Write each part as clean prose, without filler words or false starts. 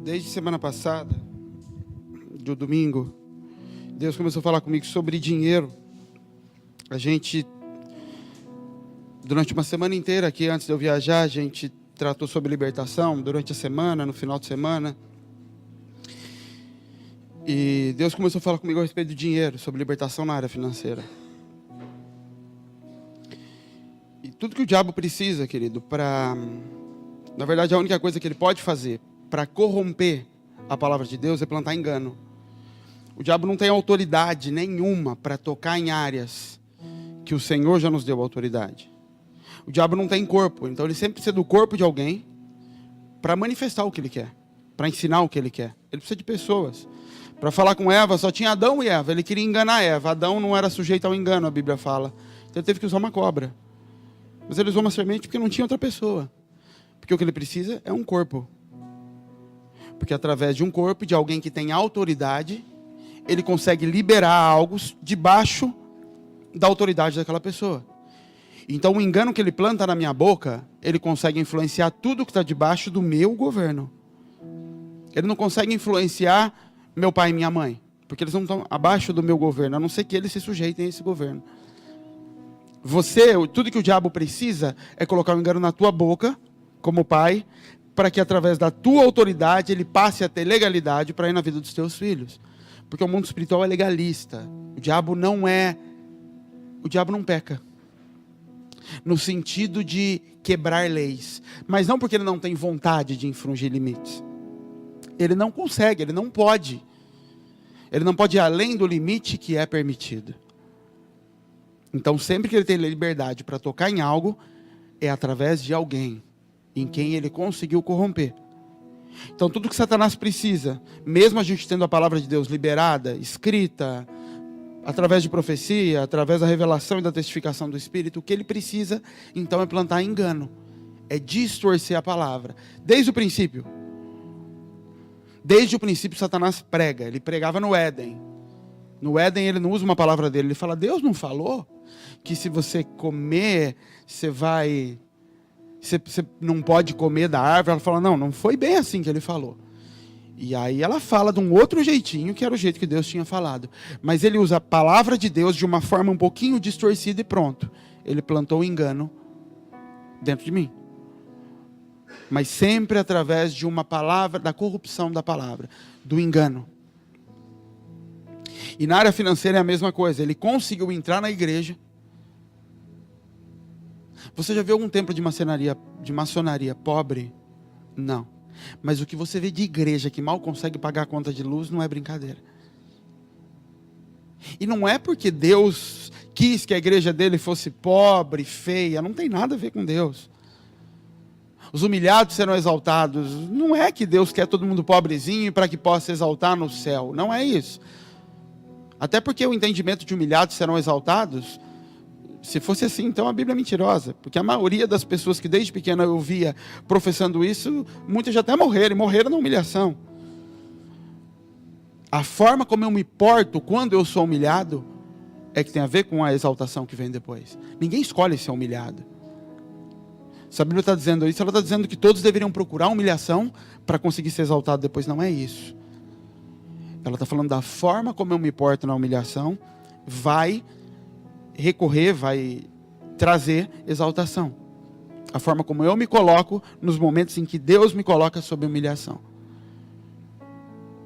Desde semana passada, do domingo, Deus começou a falar comigo sobre dinheiro. A gente, durante uma semana inteira aqui, antes de eu viajar, a gente tratou sobre libertação, durante a semana, no final de semana. E Deus começou a falar comigo a respeito do dinheiro, sobre libertação na área financeira. E tudo que o diabo precisa, querido, na verdade, a única coisa que ele pode fazer para corromper a palavra de Deus é plantar engano. O diabo não tem autoridade nenhuma para tocar em áreas que o Senhor já nos deu autoridade. O diabo não tem corpo, então ele sempre precisa do corpo de alguém para manifestar o que ele quer, para ensinar o que ele quer. Ele precisa de pessoas. Para falar com Eva, só tinha Adão e Eva. Ele queria enganar Eva. Adão não era sujeito ao engano, a Bíblia fala. Então ele teve que usar uma cobra. Mas ele usou uma semente porque não tinha outra pessoa. Porque o que ele precisa é um corpo. Porque através de um corpo, de alguém que tem autoridade, ele consegue liberar algo debaixo da autoridade daquela pessoa. Então o engano que ele planta na minha boca, ele consegue influenciar tudo que está debaixo do meu governo. Ele não consegue influenciar meu pai e minha mãe, porque eles não estão abaixo do meu governo, a não ser que eles se sujeitem a esse governo. Tudo que o diabo precisa é colocar o engano na tua boca, como pai, para que através da tua autoridade ele passe a ter legalidade para ir na vida dos teus filhos. Porque o mundo espiritual é legalista. O diabo não peca. No sentido de quebrar leis. Mas não porque ele não tem vontade de infringir limites. Ele não consegue, ele não pode. Ele não pode ir além do limite que é permitido. Então sempre que ele tem liberdade para tocar em algo, é através de alguém em quem ele conseguiu corromper. Então tudo que Satanás precisa, mesmo a gente tendo a palavra de Deus liberada, escrita, através de profecia, através da revelação e da testificação do Espírito, o que ele precisa, então, é plantar engano. É distorcer a palavra. Desde o princípio. Desde o princípio, Satanás prega. Ele pregava no Éden. No Éden, ele não usa uma palavra dele. Ele fala, Deus não falou que se você comer, você não pode comer da árvore. Ela fala, não foi bem assim que ele falou. E aí ela fala de um outro jeitinho, que era o jeito que Deus tinha falado. Mas ele usa a palavra de Deus de uma forma um pouquinho distorcida e pronto. Ele plantou o engano dentro de mim. Mas sempre através de uma palavra, da corrupção da palavra, do engano. E na área financeira é a mesma coisa. Ele conseguiu entrar na igreja. Você já viu algum templo de maçonaria pobre? Não. Mas o que você vê de igreja que mal consegue pagar a conta de luz não é brincadeira. E não é porque Deus quis que a igreja dele fosse pobre, feia. Não tem nada a ver com Deus. Os humilhados serão exaltados. Não é que Deus quer todo mundo pobrezinho para que possa exaltar no céu. Não é isso. Até porque o entendimento de humilhados serão exaltados, se fosse assim, então a Bíblia é mentirosa. Porque a maioria das pessoas que desde pequena eu via professando isso, muitas já até morreram, e morreram na humilhação. A forma como eu me porto quando eu sou humilhado, é que tem a ver com a exaltação que vem depois. Ninguém escolhe ser humilhado. Se a Bíblia está dizendo isso, ela está dizendo que todos deveriam procurar humilhação para conseguir ser exaltado depois. Não é isso. Ela está falando da forma como eu me porto na humilhação, vai trazer exaltação. A forma como eu me coloco nos momentos em que Deus me coloca sob humilhação.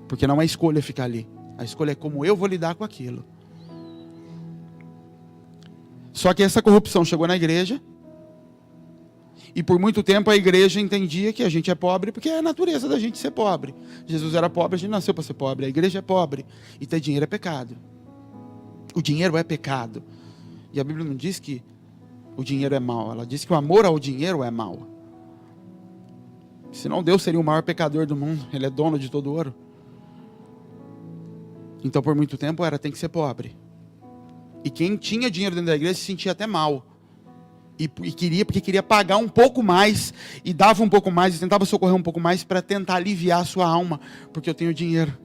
Porque não é escolha ficar ali. A escolha é como eu vou lidar com aquilo. Só que essa corrupção chegou na igreja. E por muito tempo a igreja entendia que a gente é pobre porque é a natureza da gente ser pobre. Jesus era pobre, a gente nasceu para ser pobre. A igreja é pobre. E ter dinheiro é pecado. O dinheiro é pecado. E a Bíblia não diz que o dinheiro é mau. Ela diz que o amor ao dinheiro é mau. Senão Deus seria o maior pecador do mundo. Ele é dono de todo ouro. Então por muito tempo tem que ser pobre. E quem tinha dinheiro dentro da igreja se sentia até mal. E porque queria pagar um pouco mais. E dava um pouco mais. E tentava socorrer um pouco mais para tentar aliviar a sua alma. Porque eu tenho dinheiro.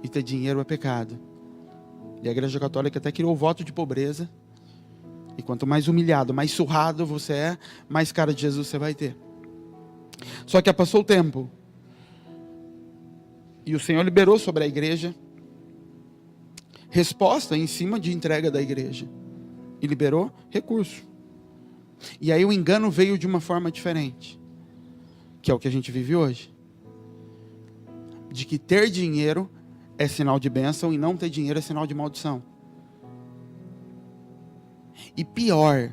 E ter dinheiro é pecado. E a igreja católica até criou o voto de pobreza. E quanto mais humilhado, mais surrado você é, mais cara de Jesus você vai ter. Só que passou o tempo. E o Senhor liberou sobre a igreja resposta em cima de entrega da igreja. E liberou recurso. E aí o engano veio de uma forma diferente. Que é o que a gente vive hoje. De que ter dinheiro é sinal de bênção e não ter dinheiro é sinal de maldição. E pior,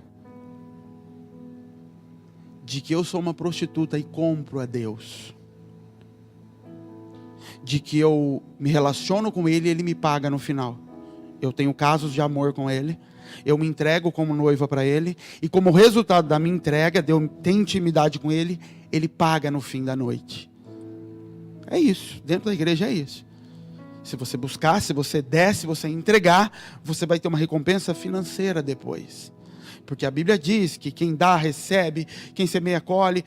de que eu sou uma prostituta e compro a Deus. De que eu me relaciono com Ele e Ele me paga no final. Eu tenho casos de amor com Ele. Eu me entrego como noiva para Ele. E como resultado da minha entrega, de eu ter intimidade com Ele, Ele paga no fim da noite. É isso. Dentro da igreja é isso. Se você buscar, se você der, se você entregar, você vai ter uma recompensa financeira depois. Porque a Bíblia diz que quem dá, recebe, quem semeia, colhe.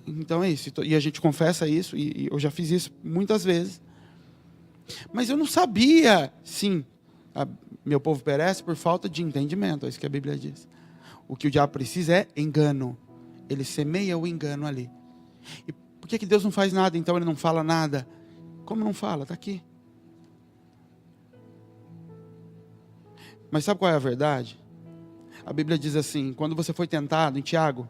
Então é isso. E a gente confessa isso, e eu já fiz isso muitas vezes. Mas eu não sabia, sim. Meu povo perece por falta de entendimento, é isso que a Bíblia diz. O que o diabo precisa é engano. Ele semeia o engano ali. E por que Deus não faz nada, então Ele não fala nada? Como não fala? Está aqui. Mas sabe qual é a verdade? A Bíblia diz assim, quando você foi tentado, em Tiago,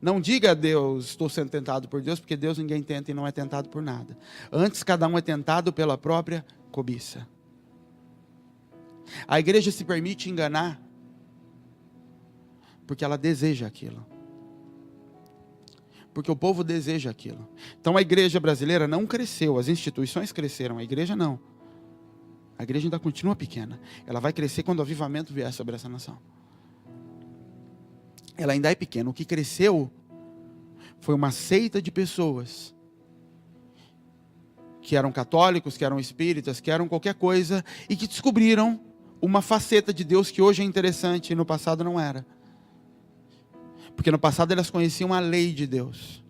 não diga a Deus, estou sendo tentado por Deus, porque Deus ninguém tenta e não é tentado por nada. Antes, cada um é tentado pela própria cobiça. A igreja se permite enganar, porque ela deseja aquilo. Porque o povo deseja aquilo. Então a igreja brasileira não cresceu, as instituições cresceram, a igreja não. A igreja ainda continua pequena. Ela vai crescer quando o avivamento vier sobre essa nação. Ela ainda é pequena. O que cresceu foi uma seita de pessoas que eram católicos, que eram espíritas, que eram qualquer coisa, e que descobriram uma faceta de Deus que hoje é interessante e no passado não era. Porque no passado elas conheciam a lei de Deus.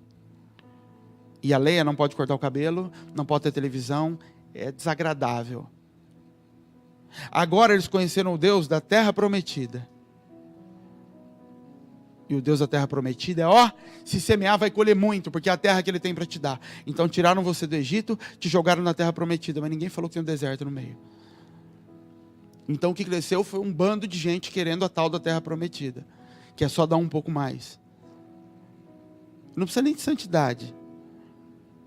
E a lei é não pode cortar o cabelo, não pode ter televisão, é desagradável. Agora eles conheceram o Deus da terra prometida. E o Deus da terra prometida é, se semear vai colher muito, porque é a terra que Ele tem para te dar. Então tiraram você do Egito, te jogaram na terra prometida, mas ninguém falou que tem um deserto no meio. Então o que cresceu foi um bando de gente querendo a tal da terra prometida, que é só dar um pouco mais. Não precisa nem de santidade.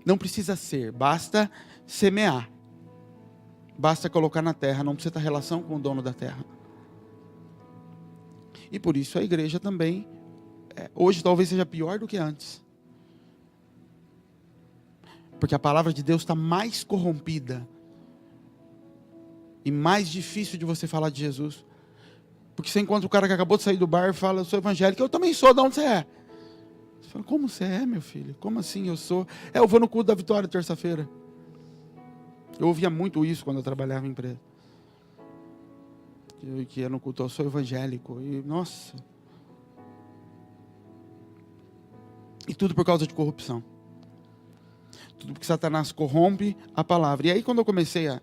Não precisa ser, basta semear. Basta colocar na terra, não precisa ter relação com o dono da terra. E por isso a igreja também, hoje talvez seja pior do que antes. Porque a palavra de Deus está mais corrompida. E mais difícil de você falar de Jesus. Porque você encontra o cara que acabou de sair do bar e fala, eu sou evangélico, eu também sou, de onde você é? Você fala, como você é, meu filho? Como assim eu sou? Eu vou no culto da Vitória terça-feira. Eu ouvia muito isso quando eu trabalhava em empresa. Que ia no culto, eu sou evangélico. E, nossa. E tudo por causa de corrupção. Tudo porque Satanás corrompe a palavra. E aí quando eu comecei a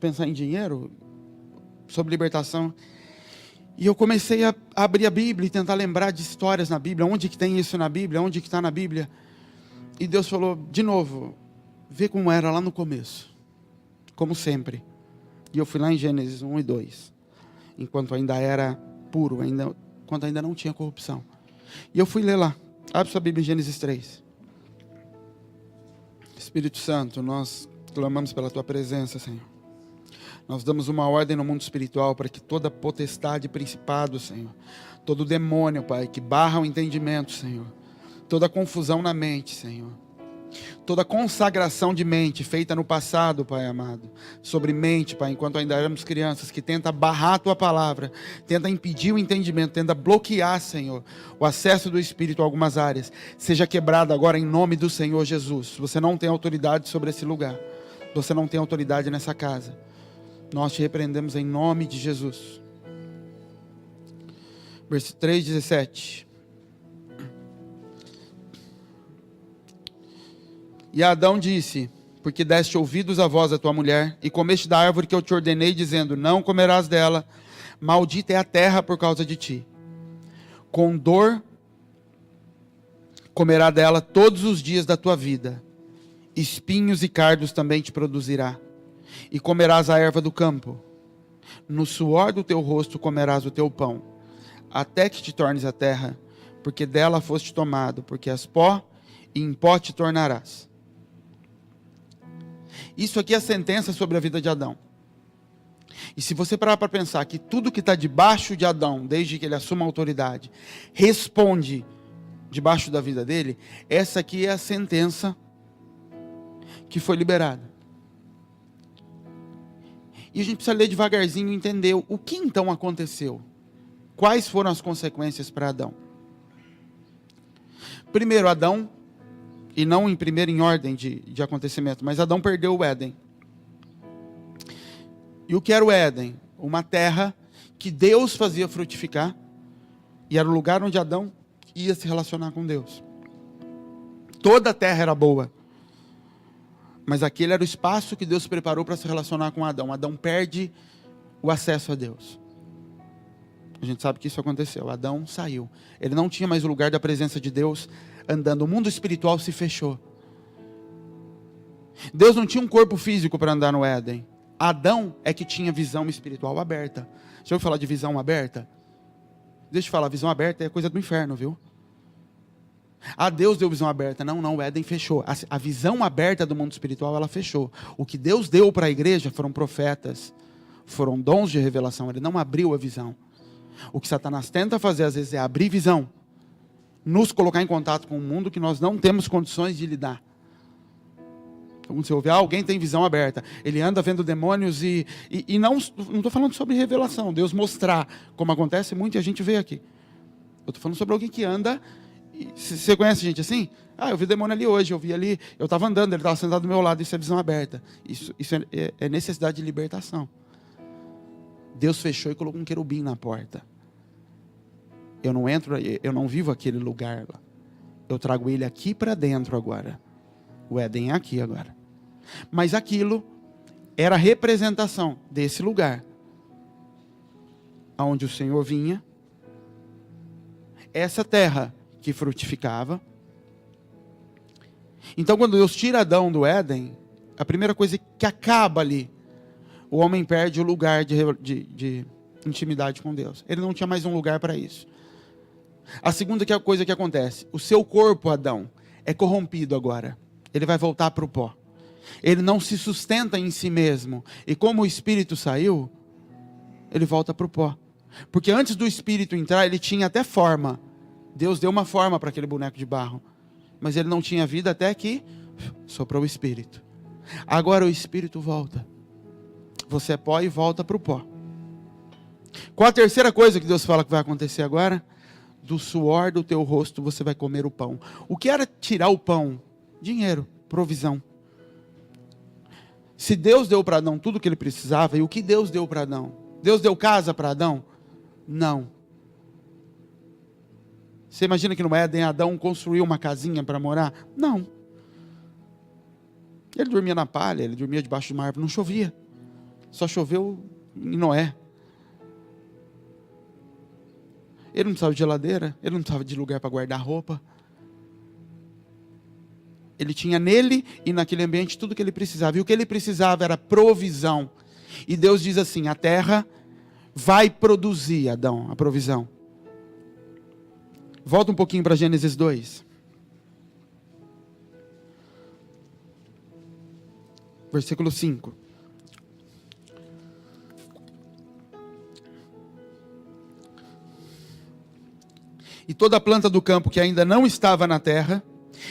pensar em dinheiro, sobre libertação, e eu comecei a abrir a Bíblia e tentar lembrar de histórias na Bíblia, onde que tem isso na Bíblia, onde que está na Bíblia. E Deus falou, de novo, vê como era lá no começo, como sempre. E eu fui lá em Gênesis 1 e 2, enquanto ainda era puro, enquanto ainda não tinha corrupção. E eu fui ler lá, abre sua Bíblia em Gênesis 3. Espírito Santo, nós clamamos pela Tua presença, Senhor. Nós damos uma ordem no mundo espiritual para que toda potestade e principado, Senhor, todo demônio, Pai, que barra o entendimento, Senhor, toda confusão na mente, Senhor, toda consagração de mente feita no passado, Pai amado, sobre mente, Pai, enquanto ainda éramos crianças, que tenta barrar a Tua palavra, tenta impedir o entendimento, tenta bloquear, Senhor, o acesso do Espírito a algumas áreas, seja quebrado agora em nome do Senhor Jesus. Você não tem autoridade sobre esse lugar, você não tem autoridade nessa casa. Nós te repreendemos em nome de Jesus. Verso 3:17. E Adão disse, porque deste ouvidos à voz da tua mulher, e comeste da árvore que eu te ordenei, dizendo, não comerás dela, maldita é a terra por causa de ti. Com comerá dela todos os dias da tua vida. Espinhos e cardos também te produzirá. E comerás a erva do campo. No suor do teu rosto comerás o teu pão, até que te tornes a terra, porque dela foste tomado, porque és pó, e em pó te tornarás. Isso aqui é a sentença sobre a vida de Adão. E se você parar para pensar que tudo que está debaixo de Adão, desde que ele assuma a autoridade, responde debaixo da vida dele, essa aqui é a sentença que foi liberada. E a gente precisa ler devagarzinho e entender o que então aconteceu. Quais foram as consequências para Adão? Primeiro, Adão, e não em ordem de acontecimento, mas Adão perdeu o Éden. E o que era o Éden? Uma terra que Deus fazia frutificar, e era o lugar onde Adão ia se relacionar com Deus. Toda a terra era boa, mas aquele era o espaço que Deus preparou para se relacionar com Adão. Adão perde o acesso a Deus. A gente sabe que isso aconteceu. Adão saiu. Ele não tinha mais o lugar da presença de Deus andando. O mundo espiritual se fechou. Deus não tinha um corpo físico para andar no Éden. Adão é que tinha visão espiritual aberta. Já ouviu falar de visão aberta? Deixa eu falar, visão aberta é coisa do inferno, viu? Deus deu visão aberta. Não, o Éden fechou. A visão aberta do mundo espiritual, ela fechou. O que Deus deu para a igreja foram profetas, foram dons de revelação. Ele não abriu a visão. O que Satanás tenta fazer às vezes é abrir visão, nos colocar em contato com um mundo que nós não temos condições de lidar. Quando você ouve, alguém tem visão aberta, ele anda vendo demônios e não estou falando sobre revelação, Deus mostrar como acontece, muita gente vê aqui. Eu estou falando sobre alguém que anda. Você conhece gente assim? Eu vi demônio ali hoje, eu vi ali, eu estava andando, ele estava sentado do meu lado, isso é visão aberta. Isso é necessidade de libertação. Deus fechou e colocou um querubim na porta. Eu não entro, eu não vivo aquele lugar lá. Eu trago ele aqui para dentro agora. O Éden é aqui agora. Mas aquilo era a representação desse lugar, aonde o Senhor vinha, essa terra que frutificava. Então, quando Deus tira Adão do Éden, a primeira coisa que acaba ali, o homem perde o lugar de intimidade com Deus. Ele não tinha mais um lugar para isso. A segunda coisa que acontece, o seu corpo, Adão, é corrompido agora. Ele vai voltar para o pó. Ele não se sustenta em si mesmo. E como o espírito saiu, ele volta para o pó. Porque antes do espírito entrar, ele tinha até forma. Deus deu uma forma para aquele boneco de barro. Mas ele não tinha vida até que soprou o espírito. Agora o espírito volta. Você é pó e volta para o pó. Qual a terceira coisa que Deus fala que vai acontecer agora? Do suor do teu rosto você vai comer o pão. O que era tirar o pão? Dinheiro, provisão. Se Deus deu para Adão tudo o que ele precisava, e o que Deus deu para Adão? Deus deu casa para Adão? Não. Você imagina que no Éden Adão construiu uma casinha para morar? Não. Ele dormia na palha, ele dormia debaixo de uma árvore, não chovia. Só choveu em Noé. Ele não precisava de geladeira, ele não precisava de lugar para guardar roupa. Ele tinha nele e naquele ambiente tudo o que ele precisava. E o que ele precisava era provisão. E Deus diz assim, a terra vai produzir, Adão, a provisão. Volta um pouquinho para Gênesis 2. Versículo 5. E toda a planta do campo que ainda não estava na terra,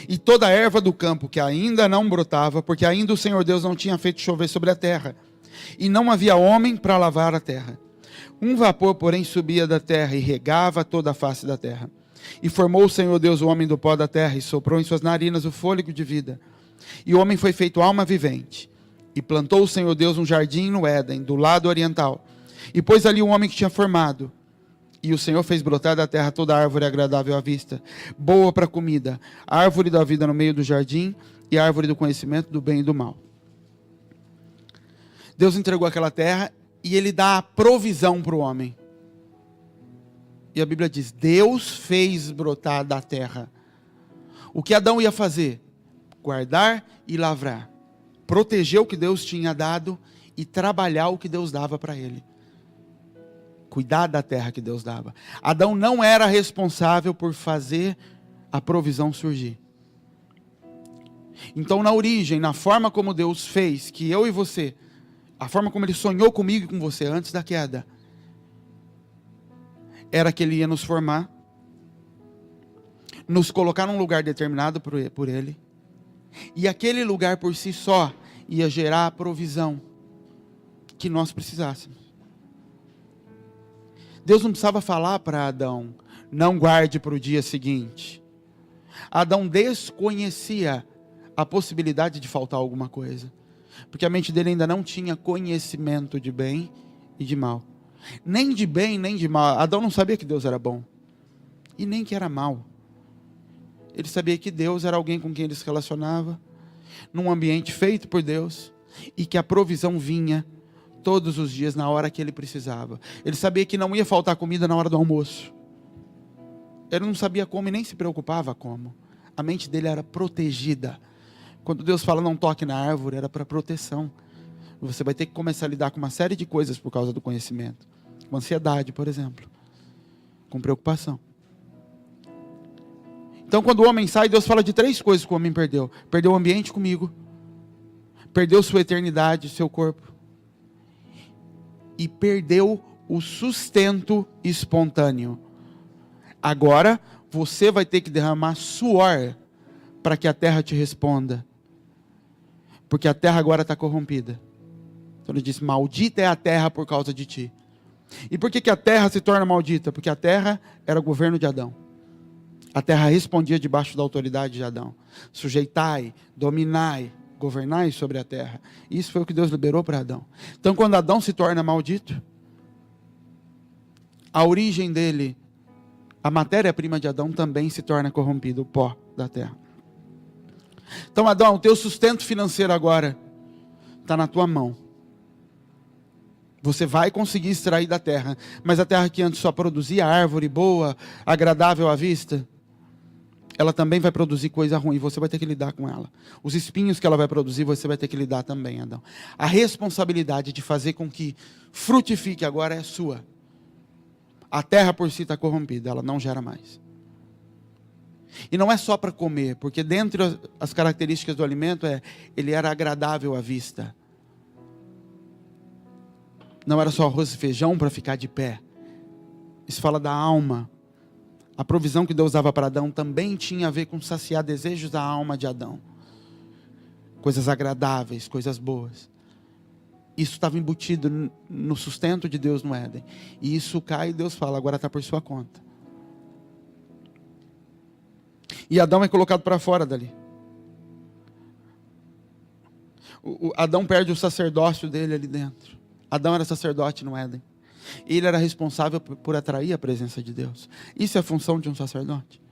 e toda a erva do campo que ainda não brotava, porque ainda o Senhor Deus não tinha feito chover sobre a terra, e não havia homem para lavar a terra. Um vapor, porém, subia da terra e regava toda a face da terra. E formou o Senhor Deus o homem do pó da terra, e soprou em suas narinas o fôlego de vida. E o homem foi feito alma vivente. E plantou o Senhor Deus um jardim no Éden, do lado oriental. E pôs ali o homem que tinha formado. E o Senhor fez brotar da terra toda árvore agradável à vista, boa para comida, a árvore da vida no meio do jardim, e a árvore do conhecimento do bem e do mal. Deus entregou aquela terra, e Ele dá a provisão para o homem. E a Bíblia diz, Deus fez brotar da terra. O que Adão ia fazer? Guardar e lavrar. Proteger o que Deus tinha dado e trabalhar o que Deus dava para ele. Cuidar da terra que Deus dava. Adão não era responsável por fazer a provisão surgir. Então, na origem, na forma como Deus fez, que eu e você, a forma como Ele sonhou comigo e com você antes da queda, era que Ele ia nos formar, nos colocar num lugar determinado por Ele, e aquele lugar por si só ia gerar a provisão que nós precisássemos. Deus não precisava falar para Adão, não guarde para o dia seguinte. Adão desconhecia a possibilidade de faltar alguma coisa, porque a mente dele ainda não tinha conhecimento de bem e de mal. Nem de bem, nem de mal. Adão não sabia que Deus era bom, e nem que era mal. Ele sabia que Deus era alguém com quem ele se relacionava, num ambiente feito por Deus, e que a provisão vinha todos os dias, na hora que ele precisava. Ele sabia que não ia faltar comida na hora do almoço. Ele não sabia como e nem se preocupava como. A mente dele era protegida. Quando Deus fala não toque na árvore, era para proteção. Você vai ter que começar a lidar com uma série de coisas por causa do conhecimento. Com ansiedade, por exemplo. Com preocupação. Então, quando o homem sai, Deus fala de 3 coisas que o homem perdeu. Perdeu o ambiente comigo. Perdeu sua eternidade, seu corpo. E perdeu o sustento espontâneo. Agora, você vai ter que derramar suor para que a terra te responda. Porque a terra agora está corrompida. Então ele diz, maldita é a terra por causa de ti. E por que a terra se torna maldita? Porque a terra era o governo de Adão. A terra respondia debaixo da autoridade de Adão. Sujeitai, dominai, governai sobre a terra. Isso foi o que Deus liberou para Adão. Então quando Adão se torna maldito, a origem dele, a matéria-prima de Adão também se torna corrompida, o pó da terra. Então Adão, o teu sustento financeiro agora está na tua mão. Você vai conseguir extrair da terra, mas a terra que antes só produzia árvore boa, agradável à vista, ela também vai produzir coisa ruim, você vai ter que lidar com ela. Os espinhos que ela vai produzir, você vai ter que lidar também, Adão. A responsabilidade de fazer com que frutifique agora é sua. A terra por si está corrompida, ela não gera mais. E não é só para comer, porque dentre as características do alimento ele era agradável à vista. Não era só arroz e feijão para ficar de pé. Isso fala da alma. A provisão que Deus dava para Adão também tinha a ver com saciar desejos da alma de Adão. Coisas agradáveis, coisas boas. Isso estava embutido no sustento de Deus no Éden. E isso cai e Deus fala, agora está por sua conta. E Adão é colocado para fora dali. Adão perde o sacerdócio dele ali dentro. Adão era sacerdote no Éden. Ele era responsável por atrair a presença de Deus. Isso é a função de um sacerdote.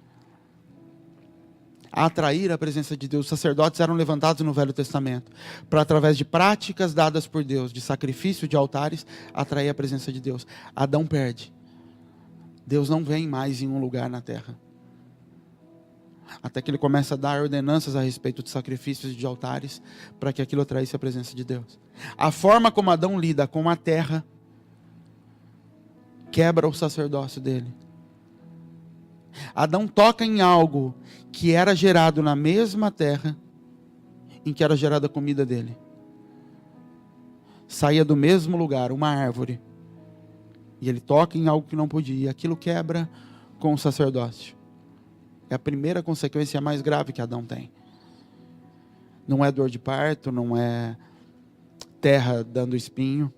Atrair a presença de Deus. Os sacerdotes eram levantados no Velho Testamento para, através de práticas dadas por Deus, de sacrifício, de altares, atrair a presença de Deus. Adão perde. Deus não vem mais em um lugar na terra. Até que ele começa a dar ordenanças a respeito de sacrifícios e de altares, para que aquilo atraísse a presença de Deus. A forma como Adão lida com a terra, quebra o sacerdócio dele. Adão toca em algo que era gerado na mesma terra, em que era gerada a comida dele. Saía do mesmo lugar, uma árvore. E ele toca em algo que não podia, e aquilo quebra com o sacerdócio. É a primeira consequência mais grave que Adão tem. Não é dor de parto, não é terra dando espinho.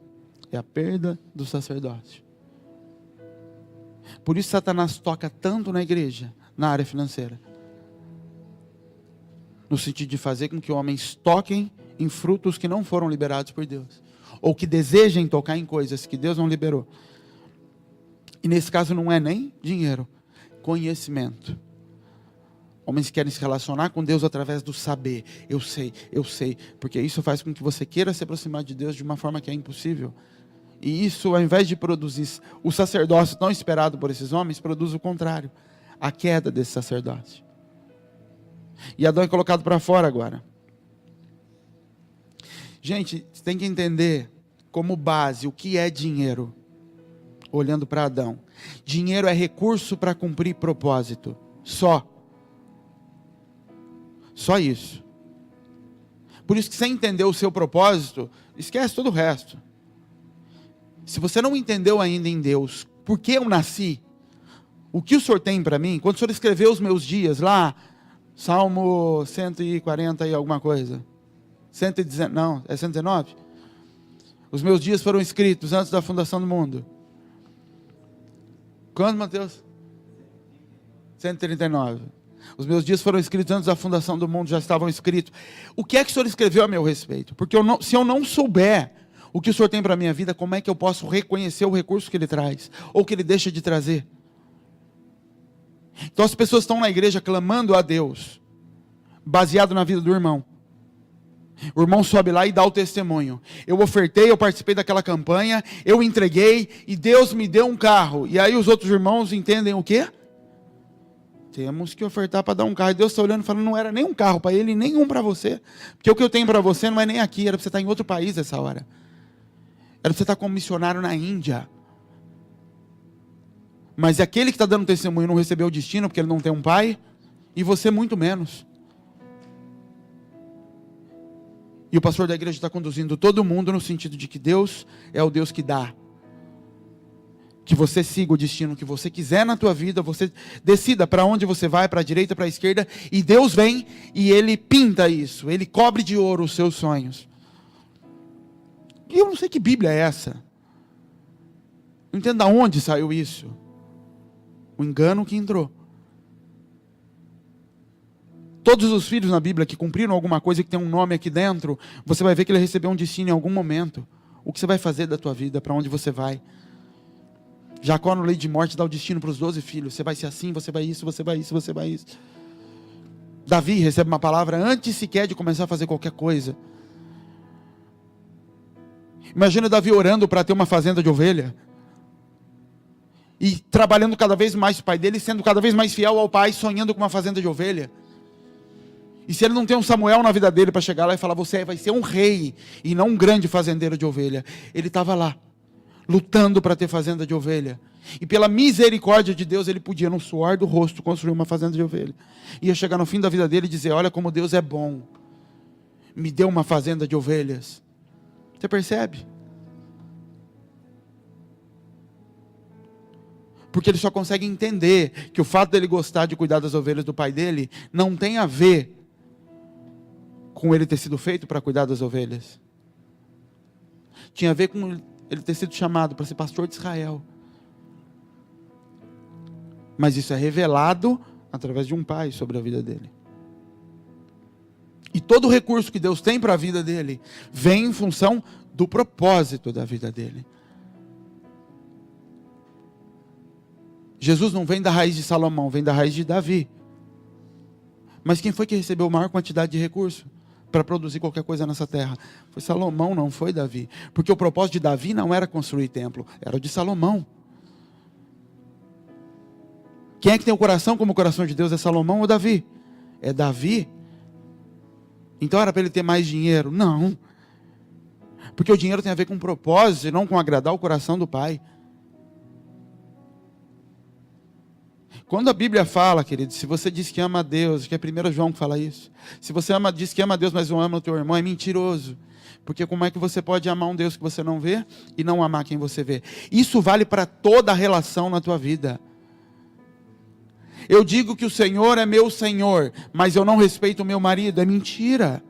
É a perda do sacerdócio. Por isso Satanás toca tanto na igreja, na área financeira. No sentido de fazer com que homens toquem em frutos que não foram liberados por Deus. Ou que desejem tocar em coisas que Deus não liberou. E nesse caso não é nem dinheiro, conhecimento. Homens que querem se relacionar com Deus através do saber. Eu sei, porque isso faz com que você queira se aproximar de Deus de uma forma que é impossível. E isso, ao invés de produzir o sacerdócio tão esperado por esses homens, produz o contrário. A queda desse sacerdócio. E Adão é colocado para fora agora. Gente, você tem que entender como base o que é dinheiro. Olhando para Adão. Dinheiro é recurso para cumprir propósito. Só isso. Por isso que sem entender o seu propósito, esquece todo o resto. Se você não entendeu ainda em Deus, por que eu nasci? O que o Senhor tem para mim? Quando o Senhor escreveu os meus dias lá, Salmo 140 e alguma coisa. 119, não, é 119? Os meus dias foram escritos antes da fundação do mundo. Quanto, Mateus? 139. Os meus dias foram escritos antes da fundação do mundo, já estavam escritos. O que é que o Senhor escreveu a meu respeito? Porque se eu não souber o que o Senhor tem para a minha vida, como é que eu posso reconhecer o recurso que Ele traz? Ou que Ele deixa de trazer? Então as pessoas estão na igreja clamando a Deus, baseado na vida do irmão. O irmão sobe lá e dá o testemunho. Eu ofertei, eu participei daquela campanha, eu entreguei e Deus me deu um carro. E aí os outros irmãos entendem o quê? Temos que ofertar para dar um carro. E Deus está olhando e falando, não era nem um carro para ele, nem um para você. Porque o que eu tenho para você não é nem aqui, era para você estar em outro país nessa hora. Era para você estar como missionário na Índia. Mas aquele que está dando testemunho não recebeu o destino porque ele não tem um pai, e você muito menos. E o pastor da igreja está conduzindo todo mundo no sentido de que Deus é o Deus que dá. Que você siga o destino que você quiser na tua vida, você decida para onde você vai, para a direita, para a esquerda, e Deus vem e Ele pinta isso, Ele cobre de ouro os seus sonhos. E eu não sei que Bíblia é essa. Não entendo de onde saiu isso. O engano que entrou. Todos os filhos na Bíblia que cumpriram alguma coisa que tem um nome aqui dentro, você vai ver que ele recebeu um destino em algum momento. O que você vai fazer da tua vida, para onde você vai. Jacó no leito de morte dá o destino para os 12 filhos. Você vai ser assim, você vai isso, você vai isso, você vai isso. Davi recebe uma palavra antes sequer de começar a fazer qualquer coisa. Imagina Davi orando para ter uma fazenda de ovelha. E trabalhando cada vez mais o pai dele, sendo cada vez mais fiel ao pai, sonhando com uma fazenda de ovelha. E se ele não tem um Samuel na vida dele para chegar lá e falar, você vai ser um rei e não um grande fazendeiro de ovelha. Ele estava lá, lutando para ter fazenda de ovelha. E pela misericórdia de Deus, ele podia, no suor do rosto, construir uma fazenda de ovelha. Ia chegar no fim da vida dele e dizer, olha como Deus é bom. Me deu uma fazenda de ovelhas. Você percebe? Porque ele só consegue entender que o fato dele gostar de cuidar das ovelhas do pai dele não tem a ver com ele ter sido feito para cuidar das ovelhas. Tinha a ver com ele ter sido chamado para ser pastor de Israel. Mas isso é revelado através de um pai sobre a vida dele. E todo o recurso que Deus tem para a vida dele vem em função do propósito da vida dele. Jesus não vem da raiz de Salomão, vem da raiz de Davi. Mas quem foi que recebeu a maior quantidade de recurso para produzir qualquer coisa nessa terra? Foi Salomão, não foi Davi. Porque o propósito de Davi não era construir templo, era o de Salomão. Quem é que tem o coração como o coração de Deus? É Salomão ou Davi? É Davi. Então era para ele ter mais dinheiro? Não. Porque o dinheiro tem a ver com propósito e não com agradar o coração do pai. Quando a Bíblia fala, querido, se você diz que ama a Deus, que é 1 João que fala isso. Se você diz que ama a Deus, mas não ama o teu irmão, é mentiroso. Porque como é que você pode amar um Deus que você não vê e não amar quem você vê? Isso vale para toda a relação na tua vida. Eu digo que o Senhor é meu Senhor, mas eu não respeito o meu marido. É mentira.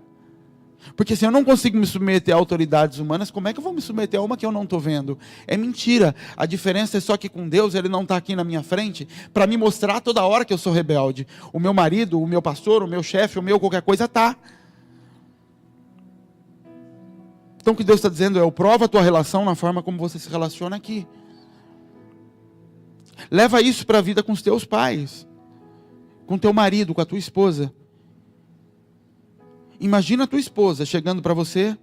Porque se eu não consigo me submeter a autoridades humanas, como é que eu vou me submeter a uma que eu não estou vendo? É mentira. A diferença é só que com Deus, Ele não está aqui na minha frente para me mostrar toda hora que eu sou rebelde. O meu marido, o meu pastor, o meu chefe, o meu qualquer coisa está. Então o que Deus está dizendo é, eu provo a tua relação na forma como você se relaciona aqui. Leva isso para a vida com os teus pais, com teu marido, com a tua esposa. Imagina a tua esposa chegando para você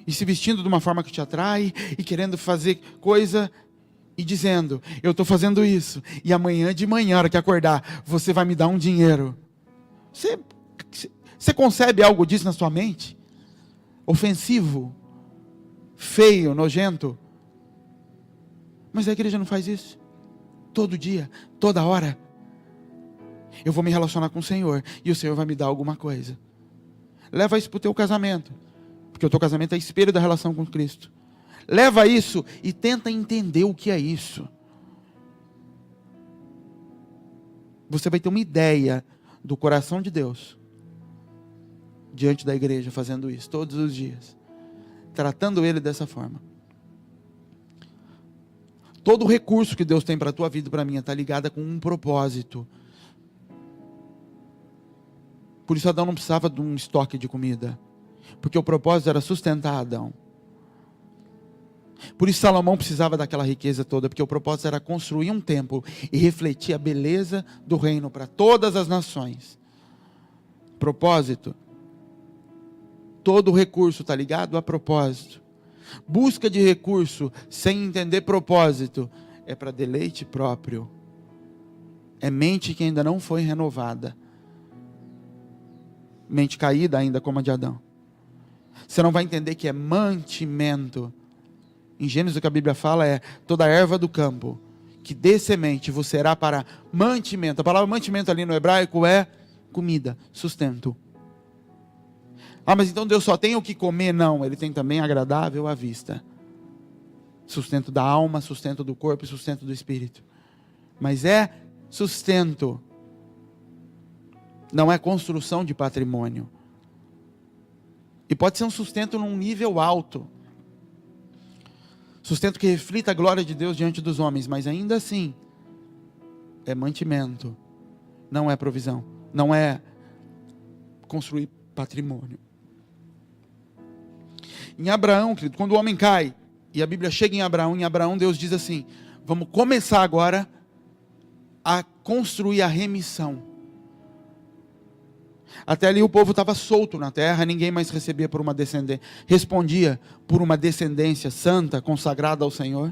e se vestindo de uma forma que te atrai e querendo fazer coisa e dizendo, eu estou fazendo isso e amanhã de manhã, na hora que acordar, você vai me dar um dinheiro. Você concebe algo disso na sua mente? Ofensivo, feio, nojento. Mas a igreja não faz isso. Todo dia, toda hora. Eu vou me relacionar com o Senhor e o Senhor vai me dar alguma coisa. Leva isso para o teu casamento, porque o teu casamento é espelho da relação com Cristo. Leva isso e tenta entender o que é isso. Você vai ter uma ideia do coração de Deus diante da igreja, fazendo isso todos os dias, tratando Ele dessa forma. Todo recurso que Deus tem para a tua vida e para a minha está ligado com um propósito. Por isso Adão não precisava de um estoque de comida, porque o propósito era sustentar Adão. Por isso Salomão precisava daquela riqueza toda, porque o propósito era construir um templo e refletir a beleza do reino para todas as nações. Propósito. Todo recurso está ligado a propósito. Busca de recurso sem entender propósito é para deleite próprio. É mente que ainda não foi renovada. Mente caída ainda como a de Adão. Você não vai entender que é mantimento. Em Gênesis o que a Bíblia fala é: toda erva do campo que dê semente vos será para mantimento. A palavra mantimento ali no hebraico é comida, sustento. Ah, mas então Deus só tem o que comer? Não, Ele tem também agradável à vista. Sustento da alma, sustento do corpo e sustento do espírito. Mas é sustento. Não é construção de patrimônio. E pode ser um sustento num nível alto. Sustento que reflita a glória de Deus diante dos homens, mas ainda assim, é mantimento. Não é provisão. Não é construir patrimônio. Em Abraão, querido, quando o homem cai, e a Bíblia chega em Abraão Deus diz assim: vamos começar agora a construir a remissão. Até ali o povo estava solto na terra, ninguém mais recebia por uma descendência, respondia por uma descendência santa, consagrada ao Senhor.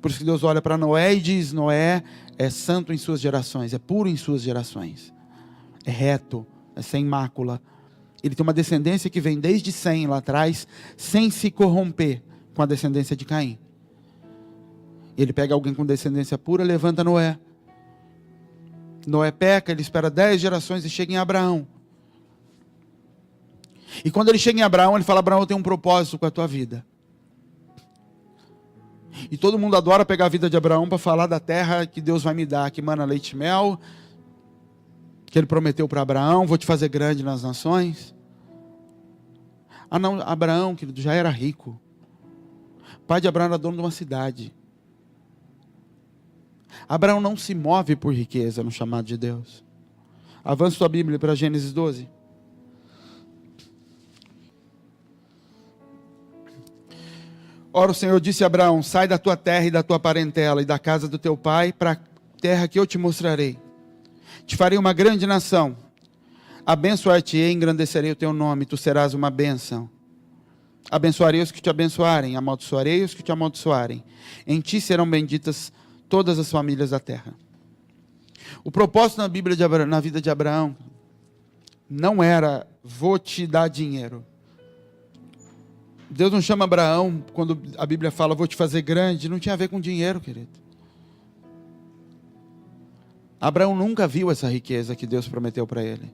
Por isso que Deus olha para Noé e diz: Noé é santo em suas gerações, é puro em suas gerações, é reto, é sem mácula. Ele tem uma descendência que vem desde Sem lá atrás, sem se corromper com a descendência de Caim. Ele pega alguém com descendência pura, levanta Noé. Noé peca, ele espera 10 gerações e chega em Abraão. E quando ele chega em Abraão, ele fala: Abraão, eu tenho um propósito com a tua vida. E todo mundo adora pegar a vida de Abraão para falar da terra que Deus vai me dar, que mana leite e mel, que Ele prometeu para Abraão: vou te fazer grande nas nações. Ah não, Abraão, querido, já era rico. Pai de Abraão era dono de uma cidade. Abraão não se move por riqueza no chamado de Deus. Avance sua Bíblia para Gênesis 12. Ora, o Senhor disse a Abraão: sai da tua terra e da tua parentela e da casa do teu pai para a terra que eu te mostrarei. Te farei uma grande nação. Abençoar-te-ei e engrandecerei o teu nome, tu serás uma bênção. Abençoarei os que te abençoarem, amaldiçoarei os que te amaldiçoarem. Em ti serão benditas todas as famílias da terra. O propósito na Bíblia de Abraão, na vida de Abraão, não era: vou te dar dinheiro. Deus não chama Abraão, quando a Bíblia fala: vou te fazer grande, não tinha a ver com dinheiro, querido. Abraão nunca viu essa riqueza que Deus prometeu para ele.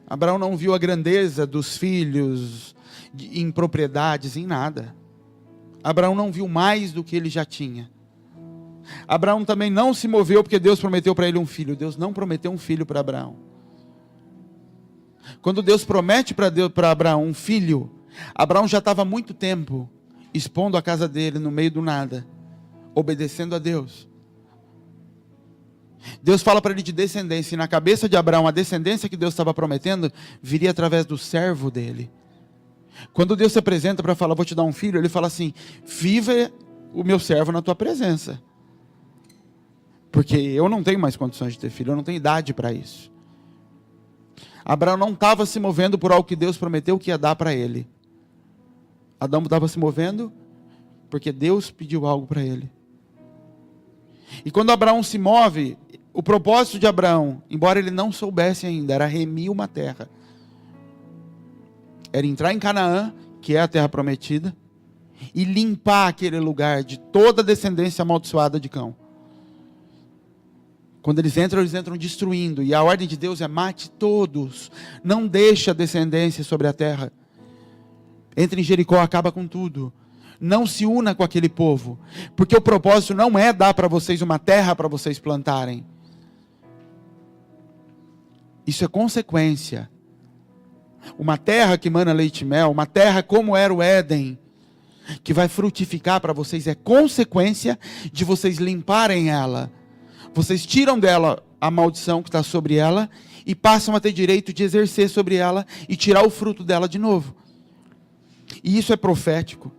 Abraão não viu a grandeza dos filhos, em propriedades, em nada. Abraão não viu mais do que ele já tinha. Abraão também não se moveu porque Deus prometeu para ele um filho. Deus não prometeu um filho para Abraão. Quando Deus promete para Abraão um filho, Abraão já estava há muito tempo expondo a casa dele no meio do nada, obedecendo a Deus. Deus fala para ele de descendência, e na cabeça de Abraão, a descendência que Deus estava prometendo viria através do servo dele. Quando Deus se apresenta para falar: vou te dar um filho, ele fala assim: viva o meu servo na tua presença, porque eu não tenho mais condições de ter filho, eu não tenho idade para isso. Abraão não estava se movendo por algo que Deus prometeu que ia dar para ele. Adão estava se movendo porque Deus pediu algo para ele. E quando Abraão se move, O propósito de Abraão, embora ele não soubesse ainda, era remir uma terra. Era entrar em Canaã, que é a terra prometida, e limpar aquele lugar de toda a descendência amaldiçoada de Cão. Quando eles entram destruindo. E a ordem de Deus é: mate todos. Não deixe a descendência sobre a terra. Entre em Jericó, acaba com tudo. Não se una com aquele povo. Porque o propósito não é dar para vocês uma terra para vocês plantarem. Isso é consequência. Uma terra que mana leite e mel, uma terra como era o Éden, que vai frutificar para vocês, é consequência de vocês limparem ela. Vocês tiram dela a maldição que está sobre ela e passam a ter direito de exercer sobre ela e tirar o fruto dela de novo. E isso é profético.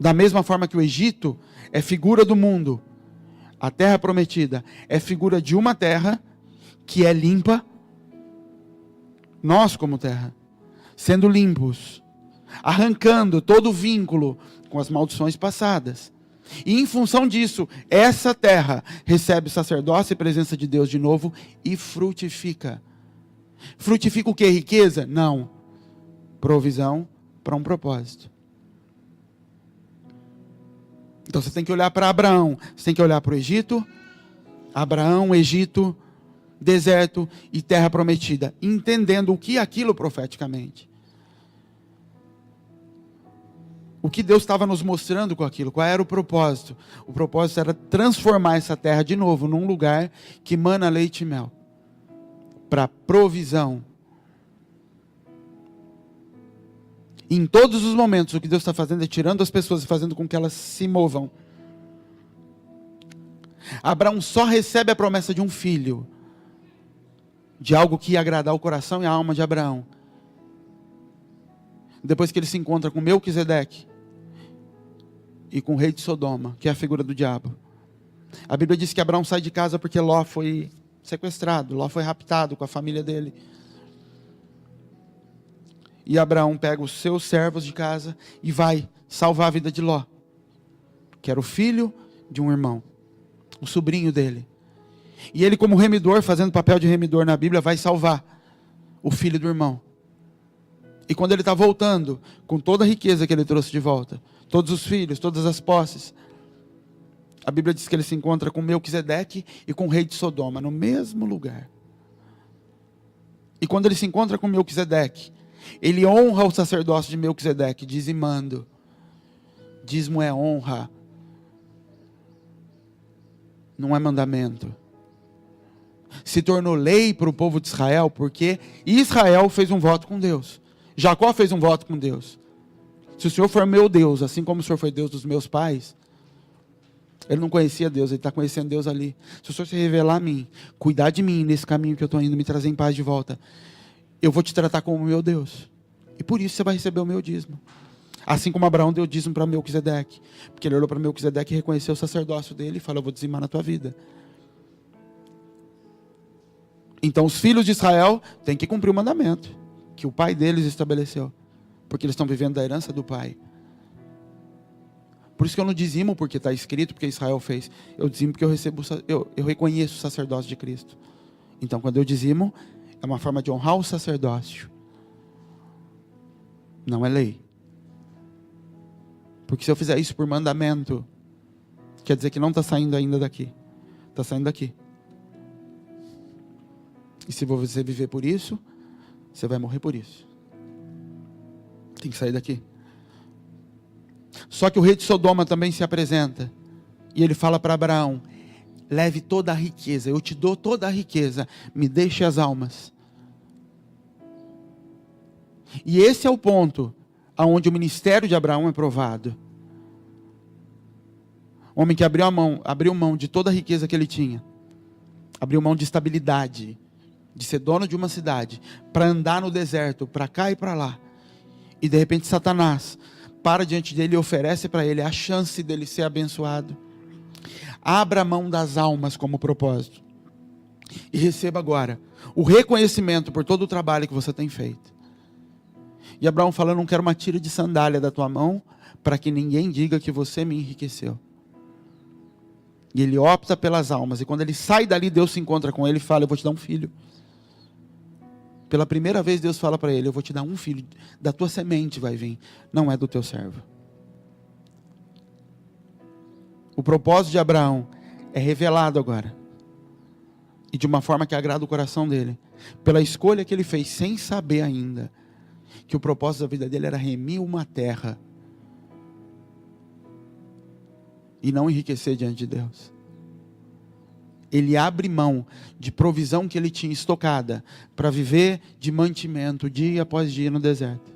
Da mesma forma que o Egito é figura do mundo, a terra prometida é figura de uma terra que é limpa. Nós, como terra, sendo limpos, arrancando todo o vínculo com as maldições passadas. E em função disso, essa terra recebe sacerdócio e presença de Deus de novo e frutifica. Frutifica o que? Riqueza? Não. Provisão para um propósito. Então você tem que olhar para Abraão, você tem que olhar para o Egito. Abraão, Egito, deserto e terra prometida, entendendo o que é aquilo profeticamente. O que Deus estava nos mostrando com aquilo, qual era o propósito? O propósito era transformar essa terra de novo num lugar que mana leite e mel, para provisão. E em todos os momentos o que Deus está fazendo é tirando as pessoas e fazendo com que elas se movam. Abraão só recebe a promessa de um filho, de algo que ia agradar o coração e a alma de Abraão, depois que ele se encontra com Melquisedeque e com o rei de Sodoma, que é a figura do diabo. A Bíblia diz que Abraão sai de casa porque Ló foi sequestrado, Ló foi raptado com a família dele. E Abraão pega os seus servos de casa e vai salvar a vida de Ló, que era o filho de um irmão, o sobrinho dele. E ele, como remidor, fazendo papel de remidor na Bíblia, vai salvar o filho do irmão. E quando ele está voltando, com toda a riqueza que ele trouxe de volta, todos os filhos, todas as posses, a Bíblia diz que ele se encontra com Melquisedeque e com o rei de Sodoma, no mesmo lugar. E quando ele se encontra com Melquisedeque, ele honra o sacerdócio de Melquisedeque, dizimando. Dízimo é honra, não é mandamento. Se tornou lei para o povo de Israel, porque Israel fez um voto com Deus. Jacó fez um voto com Deus. Se o Senhor for meu Deus, assim como o Senhor foi Deus dos meus pais, ele não conhecia Deus, ele está conhecendo Deus ali. Se o Senhor se revelar a mim, cuidar de mim nesse caminho que eu estou indo, me trazer em paz de volta, eu vou te tratar como meu Deus. E por isso você vai receber o meu dízimo. Assim como Abraão deu dízimo para Melquisedeque. Porque ele olhou para Melquisedeque e reconheceu o sacerdócio dele e falou: eu vou dizimar na tua vida. Então os filhos de Israel têm que cumprir o mandamento que o pai deles estabeleceu. Porque eles estão vivendo da herança do pai. Por isso que eu não dizimo porque está escrito, porque Israel fez. Eu dizimo porque eu reconheço o sacerdócio de Cristo. Então quando eu dizimo, é uma forma de honrar o sacerdócio. Não é lei. Porque se eu fizer isso por mandamento, quer dizer que não está saindo ainda daqui. Está saindo daqui. E se você viver por isso, você vai morrer por isso. Tem que sair daqui. Só que o rei de Sodoma também se apresenta. E ele fala para Abraão: leve toda a riqueza, eu te dou toda a riqueza, me deixe as almas. E esse é o ponto aonde o ministério de Abraão é provado. Homem que abriu mão de toda a riqueza que ele tinha, abriu mão de estabilidade, de ser dono de uma cidade, para andar no deserto, para cá e para lá. E de repente Satanás para diante dele e oferece para ele a chance dele ser abençoado. Abra mão das almas como propósito. E receba agora o reconhecimento por todo o trabalho que você tem feito. E Abraão fala: eu não quero uma tira de sandália da tua mão, para que ninguém diga que você me enriqueceu. E ele opta pelas almas. E quando ele sai dali, Deus se encontra com ele e fala: eu vou te dar um filho. Pela primeira vez Deus fala para ele: eu vou te dar um filho, da tua semente vai vir, não é do teu servo. O propósito de Abraão é revelado agora. E de uma forma que agrada o coração dele. Pela escolha que ele fez, sem saber ainda que o propósito da vida dele era remir uma terra. E não enriquecer diante de Deus. Ele abre mão de provisão que ele tinha estocada para viver de mantimento dia após dia no deserto.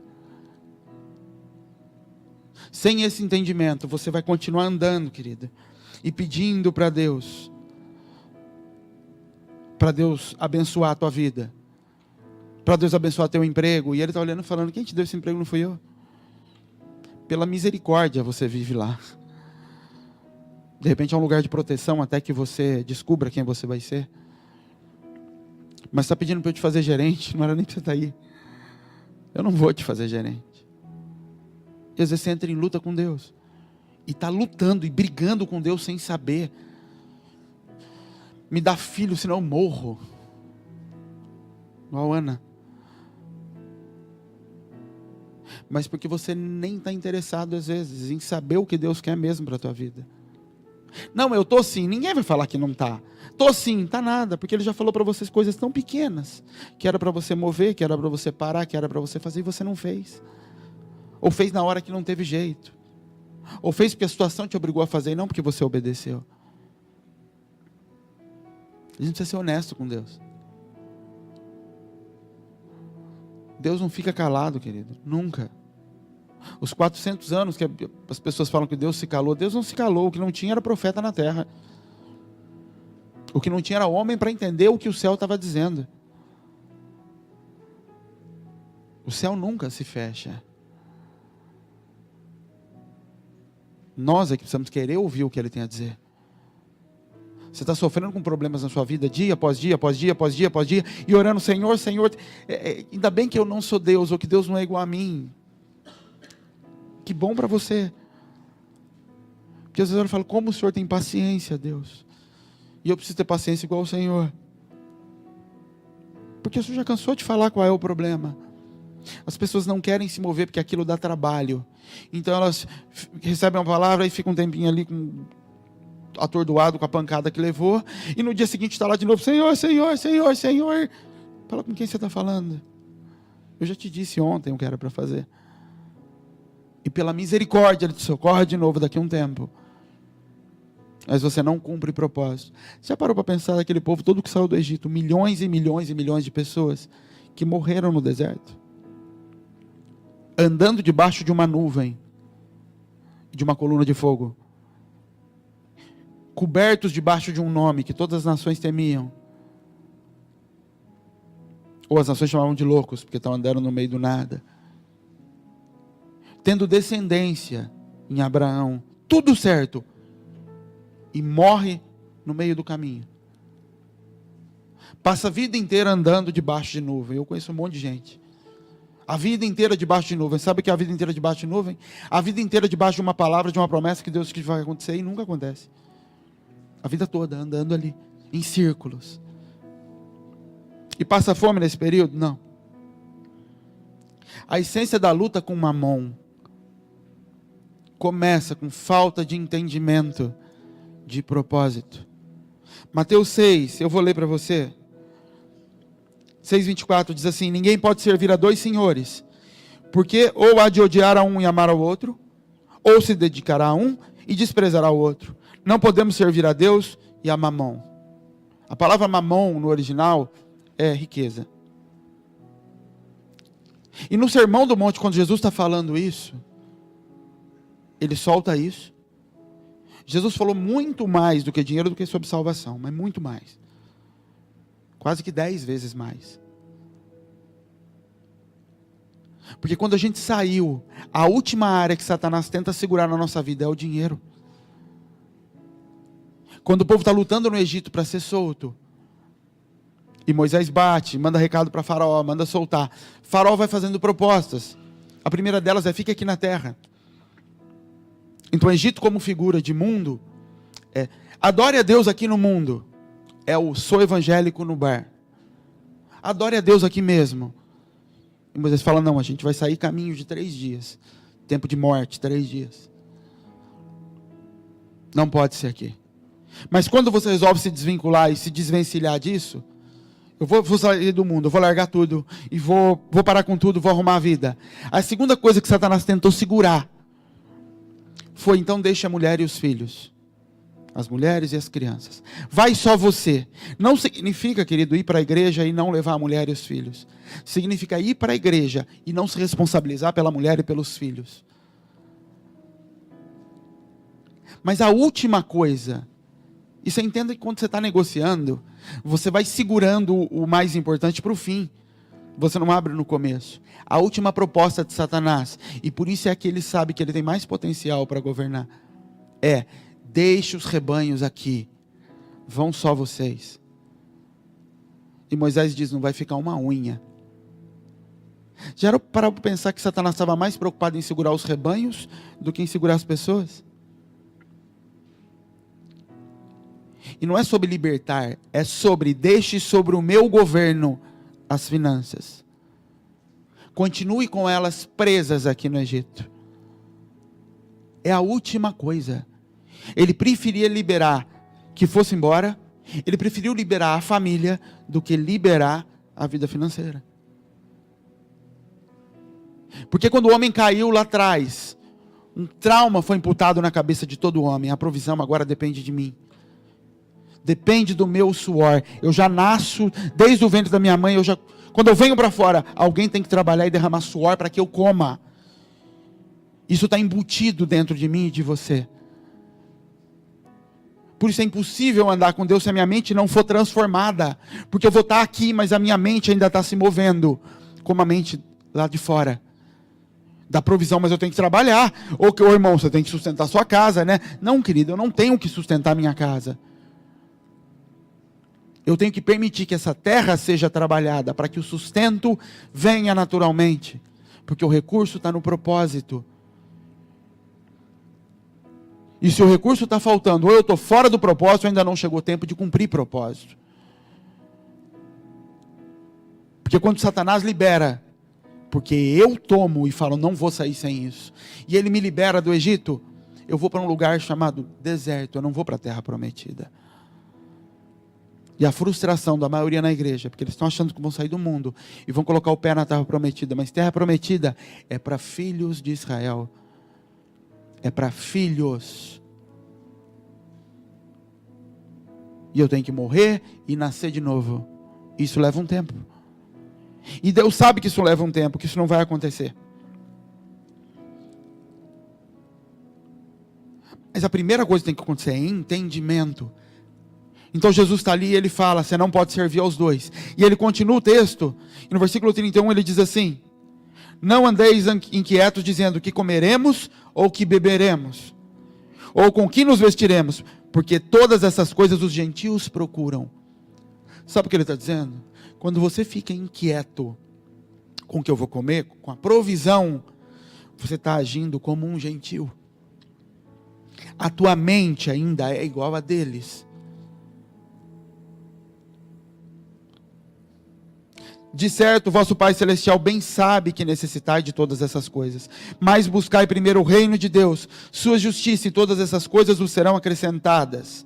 Sem esse entendimento, você vai continuar andando, querida, e pedindo para Deus abençoar a tua vida, para Deus abençoar teu emprego, e Ele está olhando e falando: quem te deu esse emprego não fui eu. Pela misericórdia você vive lá. De repente é um lugar de proteção até que você descubra quem você vai ser. Mas está pedindo para eu te fazer gerente, não era nem para você estar aí. Eu não vou te fazer gerente. E às vezes você entra em luta com Deus. E está lutando e brigando com Deus sem saber. Me dá filho, senão eu morro. Igual Ana. Mas porque você nem está interessado às vezes em saber o que Deus quer mesmo para a tua vida. Não, eu estou sim, ninguém vai falar que não está. Estou sim, está nada, porque Ele já falou para vocês coisas tão pequenas, que era para você mover, que era para você parar, que era para você fazer, e você não fez. Ou fez na hora que não teve jeito. Ou fez porque a situação te obrigou a fazer, e não porque você obedeceu. A gente precisa ser honesto com Deus. Deus não fica calado, querido, nunca. Os 400 anos que as pessoas falam que Deus se calou, Deus não se calou. O que não tinha era profeta na terra. O que não tinha era homem para entender o que o céu estava dizendo. O céu nunca se fecha. Nós é que precisamos querer ouvir o que Ele tem a dizer. Você está sofrendo com problemas na sua vida, dia após dia, após dia, após dia, após dia, e orando: Senhor, Senhor, ainda bem que eu não sou Deus, ou que Deus não é igual a mim. Que bom para você. Porque às vezes eu falo: como o Senhor tem paciência, Deus. E eu preciso ter paciência igual o Senhor. Porque o Senhor já cansou de falar qual é o problema. As pessoas não querem se mover porque aquilo dá trabalho. Então elas recebem uma palavra e ficam um tempinho ali atordoado com a pancada que levou. E no dia seguinte está lá de novo: Senhor, Senhor, Senhor, Senhor. Fala: com quem você está falando? Eu já te disse ontem o que era para fazer. E pela misericórdia Ele te socorre de novo daqui a um tempo. Mas você não cumpre o propósito. Você já parou para pensar naquele povo todo que saiu do Egito? Milhões e milhões e milhões de pessoas que morreram no deserto. Andando debaixo de uma nuvem. De uma coluna de fogo. Cobertos debaixo de um nome que todas as nações temiam. Ou as nações chamavam de loucos, porque estavam andando no meio do nada. Tendo descendência em Abraão, tudo certo, e morre no meio do caminho. Passa a vida inteira andando debaixo de nuvem. Eu conheço um monte de gente. A vida inteira debaixo de nuvem. Sabe o que é a vida inteira debaixo de nuvem? A vida inteira debaixo de uma palavra, de uma promessa que Deus diz que vai acontecer e nunca acontece. A vida toda andando ali, em círculos. E passa fome nesse período? Não. A essência da luta com Mamon começa com falta de entendimento de propósito. Mateus 6, eu vou ler para você. 6:24 diz assim: ninguém pode servir a dois senhores, porque ou há de odiar a um e amar ao outro, ou se dedicará a um e desprezará o outro. Não podemos servir a Deus e a Mamon. A palavra Mamon no original é riqueza. E no Sermão do Monte, quando Jesus está falando isso, Ele solta isso. Jesus falou muito mais do que dinheiro, do que sobre salvação, mas muito mais. Quase que 10 vezes mais. Porque quando a gente saiu, a última área que Satanás tenta segurar na nossa vida é o dinheiro. Quando o povo está lutando no Egito para ser solto, e Moisés bate, manda recado para Faraó, manda soltar. Faraó vai fazendo propostas. A primeira delas é: fique aqui na terra. Então o Egito, como figura de mundo, Adore a Deus aqui no mundo. É o sou evangélico no bar. Adore a Deus aqui mesmo. E Moisés fala, não, a gente vai sair caminho de 3 dias. Tempo de morte, 3 dias. Não pode ser aqui. Mas quando você resolve se desvincular e se desvencilhar disso, eu vou sair do mundo, eu vou largar tudo, e vou parar com tudo, vou arrumar a vida. A segunda coisa que Satanás tentou segurar, foi então deixe a mulher e os filhos. As mulheres e as crianças. Vai só você. Não significa, querido, ir para a igreja e não levar a mulher e os filhos. Significa ir para a igreja e não se responsabilizar pela mulher e pelos filhos. Mas a última coisa, e você entenda que quando você está negociando, você vai segurando o mais importante para o fim. Você não abre no começo. A última proposta de Satanás, e por isso é que ele sabe que ele tem mais potencial para governar, é: deixe os rebanhos aqui, vão só vocês. E Moisés diz, não vai ficar uma unha. Já era para pensar que Satanás estava mais preocupado em segurar os rebanhos do que em segurar as pessoas? E não é sobre libertar, é sobre, deixe sobre o meu governo as finanças. Continue com elas presas aqui no Egito. É a última coisa. Ele preferia liberar que fosse embora, ele preferiu liberar a família do que liberar a vida financeira. Porque quando o homem caiu lá atrás, um trauma foi imputado na cabeça de todo homem. A provisão agora depende de mim. Depende do meu suor. Eu já nasço, desde o ventre da minha mãe, quando eu venho para fora, alguém tem que trabalhar e derramar suor para que eu coma. Isso está embutido dentro de mim e de você. Por isso é impossível andar com Deus se a minha mente não for transformada. Porque eu vou estar aqui, mas a minha mente ainda está se movendo, como a mente lá de fora. Dá provisão, mas eu tenho que trabalhar. Ou que, irmão, você tem que sustentar a sua casa, né? Não, querido, eu não tenho que sustentar a minha casa. Eu tenho que permitir que essa terra seja trabalhada, para que o sustento venha naturalmente. Porque o recurso está no propósito. E se o recurso está faltando, ou eu estou fora do propósito, ainda não chegou o tempo de cumprir propósito. Porque quando Satanás libera, porque eu tomo e falo, não vou sair sem isso, e ele me libera do Egito, eu vou para um lugar chamado deserto, eu não vou para a terra prometida. E a frustração da maioria na igreja, porque eles estão achando que vão sair do mundo, e vão colocar o pé na terra prometida, mas terra prometida é para filhos de Israel. É para filhos. E eu tenho que morrer e nascer de novo. Isso leva um tempo. E Deus sabe que isso leva um tempo, que isso não vai acontecer. Mas a primeira coisa que tem que acontecer é entendimento. Então Jesus está ali e ele fala, você não pode servir aos dois. E ele continua o texto, e no versículo 31 ele diz assim, não andeis inquietos dizendo que comeremos ou que beberemos, ou com que nos vestiremos, porque todas essas coisas os gentios procuram. Sabe o que ele está dizendo? Quando você fica inquieto com o que eu vou comer, com a provisão, você está agindo como um gentio. A tua mente ainda é igual a deles. De certo, vosso Pai Celestial bem sabe que necessitai de todas essas coisas. Mas buscai primeiro o reino de Deus, sua justiça, e todas essas coisas vos serão acrescentadas.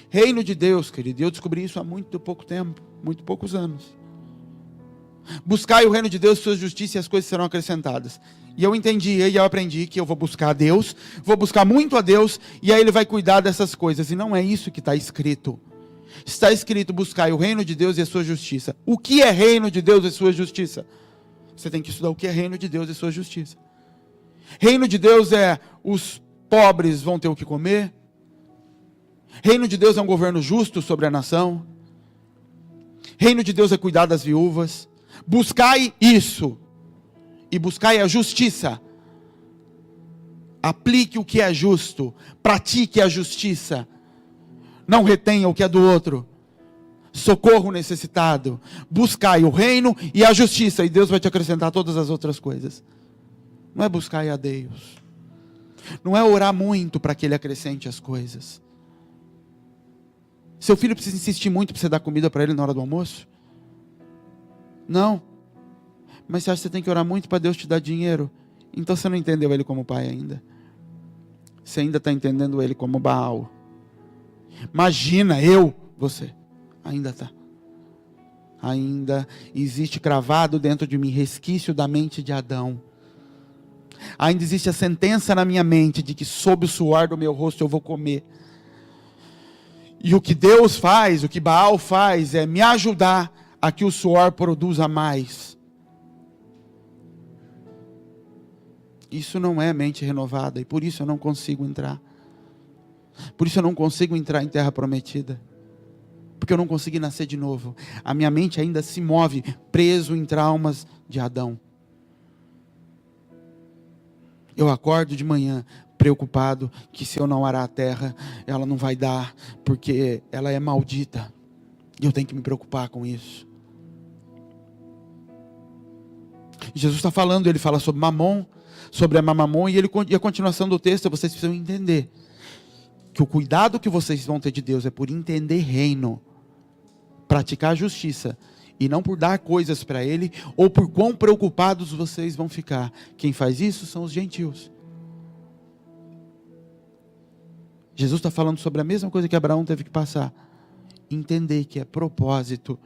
Reino de Deus, querido, eu descobri isso há muito pouco tempo, muito poucos anos. Buscai o reino de Deus, sua justiça, e as coisas serão acrescentadas. E eu entendi, e eu aprendi que eu vou buscar a Deus, vou buscar muito a Deus, e aí Ele vai cuidar dessas coisas. E não é isso que está escrito. Está escrito, buscai o reino de Deus e a sua justiça. O que é reino de Deus e sua justiça? Você tem que estudar o que é reino de Deus e sua justiça. Reino de Deus é, os pobres vão ter o que comer. Reino de Deus é um governo justo sobre a nação. Reino de Deus é cuidar das viúvas. Buscai isso. E buscai a justiça. Aplique o que é justo. Pratique a justiça. Não retenha o que é do outro. Socorro o necessitado. Buscai o reino e a justiça. E Deus vai te acrescentar todas as outras coisas. Não é buscai a Deus. Não é orar muito para que Ele acrescente as coisas. Seu filho precisa insistir muito para você dar comida para ele na hora do almoço? Não. Mas você acha que você tem que orar muito para Deus te dar dinheiro? Então você não entendeu ele como pai ainda. Você ainda está entendendo ele como Baal. Imagina, você. Ainda está. Ainda existe cravado dentro de mim resquício da mente de Adão. Ainda existe a sentença na minha mente de que sob o suor do meu rosto eu vou comer. E o que Deus faz, o que Baal faz é me ajudar a que o suor produza mais. Isso não é mente renovada e por isso eu não consigo entrar. Por isso eu não consigo entrar em terra prometida. Porque eu não consegui nascer de novo. A minha mente ainda se move preso em traumas de Adão. Eu acordo de manhã preocupado que se eu não arar a terra, ela não vai dar, porque ela é maldita. E eu tenho que me preocupar com isso. Jesus está falando, ele fala sobre Mamon, sobre a Mamon, e a continuação do texto, vocês precisam entender que o cuidado que vocês vão ter de Deus é por entender reino, praticar a justiça, e não por dar coisas para Ele, ou por quão preocupados vocês vão ficar. Quem faz isso são os gentios. Jesus está falando sobre a mesma coisa que Abraão teve que passar. Entender que é propósito.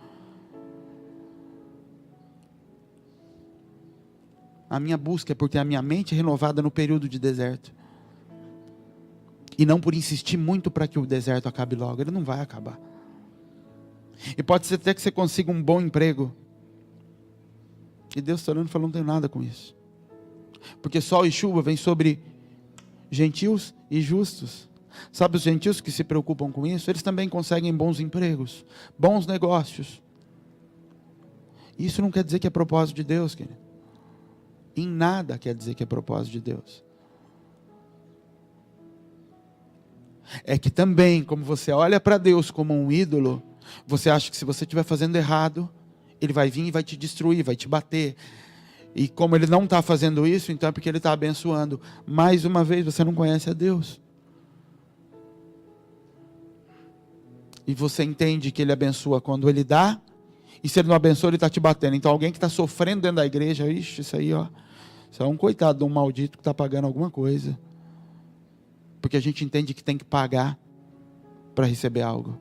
A minha busca é por ter a minha mente renovada no período de deserto. E não por insistir muito para que o deserto acabe logo. Ele não vai acabar. E pode ser até que você consiga um bom emprego. E Deus está olhando e falando, não tem nada com isso. Porque sol e chuva vem sobre gentios e justos. Sabe os gentios que se preocupam com isso? Eles também conseguem bons empregos, bons negócios. Isso não quer dizer que é propósito de Deus, querido. Em nada quer dizer que é propósito de Deus. É que também, como você olha para Deus como um ídolo, você acha que se você estiver fazendo errado, Ele vai vir e vai te destruir, vai te bater. E como Ele não está fazendo isso, então é porque Ele está abençoando. Mais uma vez, você não conhece a Deus. E você entende que Ele abençoa quando Ele dá, e se Ele não abençoa, Ele está te batendo. Então alguém que está sofrendo dentro da igreja, ixi, isso aí, ó, isso é um coitado de um maldito que está pagando alguma coisa. Porque a gente entende que tem que pagar para receber algo.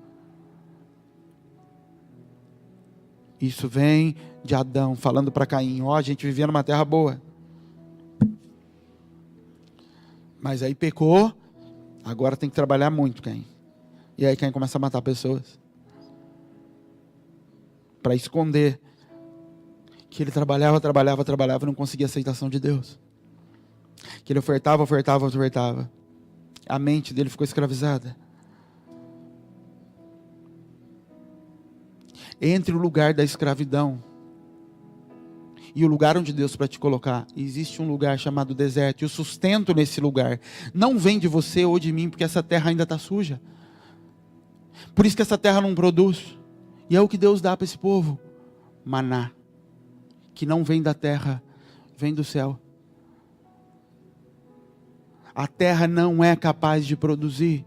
Isso vem de Adão falando para Caim, ó, a gente vivia numa terra boa. Mas aí pecou, agora tem que trabalhar muito, Caim. E aí Caim começa a matar pessoas. Para esconder que ele trabalhava e não conseguia a aceitação de Deus. Que ele ofertava. A mente dele ficou escravizada. Entre o lugar da escravidão e o lugar onde Deus para te colocar, existe um lugar chamado deserto. E o sustento nesse lugar não vem de você ou de mim, porque essa terra ainda está suja. Por isso que essa terra não produz. E é o que Deus dá para esse povo. Maná. Que não vem da terra, vem do céu. A terra não é capaz de produzir.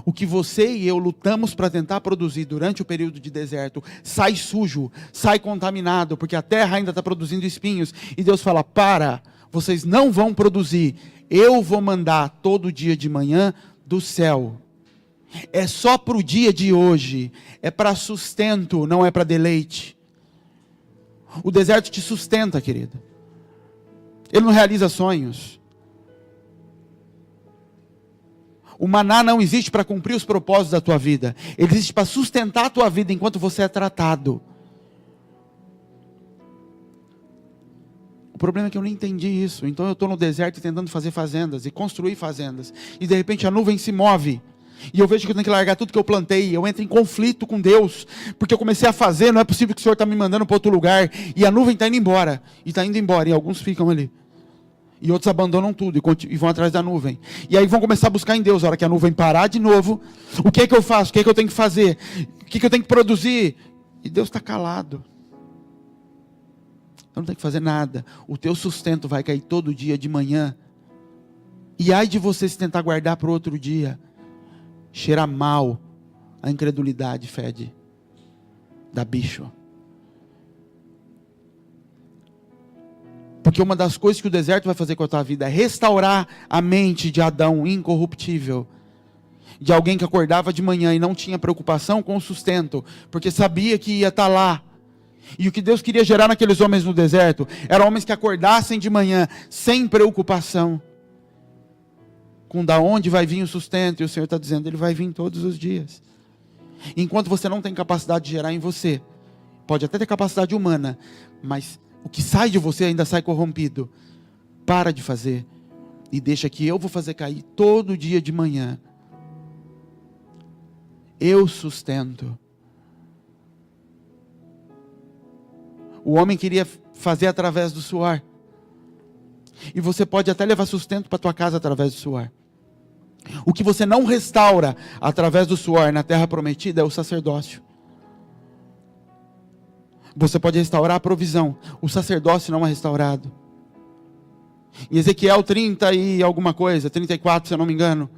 O que você e eu lutamos para tentar produzir durante o período de deserto, sai sujo, sai contaminado, porque a terra ainda está produzindo espinhos. E Deus fala, vocês não vão produzir. Eu vou mandar todo dia de manhã do céu. É só para o dia de hoje. É para sustento, não é para deleite. O deserto te sustenta, querido. Ele não realiza sonhos. O maná não existe para cumprir os propósitos da tua vida. Ele existe para sustentar a tua vida enquanto você é tratado. O problema é que eu não entendi isso. Então eu estou no deserto tentando fazer fazendas e construir fazendas. E de repente a nuvem se move. E eu vejo que eu tenho que largar tudo que eu plantei. Eu entro em conflito com Deus. Porque eu comecei a fazer, não é possível que o Senhor está me mandando para outro lugar. E a nuvem está indo embora. E está indo embora. E alguns ficam ali. E outros abandonam tudo e vão atrás da nuvem. E aí vão começar a buscar em Deus. A hora que a nuvem parar de novo, o que é que eu faço? O que é que eu tenho que fazer? O que é que eu tenho que produzir? E Deus está calado. Eu não tenho que fazer nada. O teu sustento vai cair todo dia de manhã. E ai de você se tentar guardar para o outro dia. Cheira mal. A incredulidade fede, dá bicho. Porque uma das coisas que o deserto vai fazer com a tua vida é restaurar a mente de Adão incorruptível. De alguém que acordava de manhã e não tinha preocupação com o sustento, porque sabia que ia estar lá. E o que Deus queria gerar naqueles homens no deserto, eram homens que acordassem de manhã, sem preocupação, com da onde vai vir o sustento. E o Senhor está dizendo, Ele vai vir todos os dias. Enquanto você não tem capacidade de gerar em você, pode até ter capacidade humana, mas o que sai de você ainda sai corrompido. Para de fazer, e deixa que eu vou fazer cair todo dia de manhã. Eu sustento. O homem queria fazer através do suor. E você pode até levar sustento para a tua casa através do suor. O que você não restaura através do suor na terra prometida é o sacerdócio. Você pode restaurar a provisão. O sacerdócio não é restaurado. Em Ezequiel 30 e alguma coisa, 34 se eu não me engano,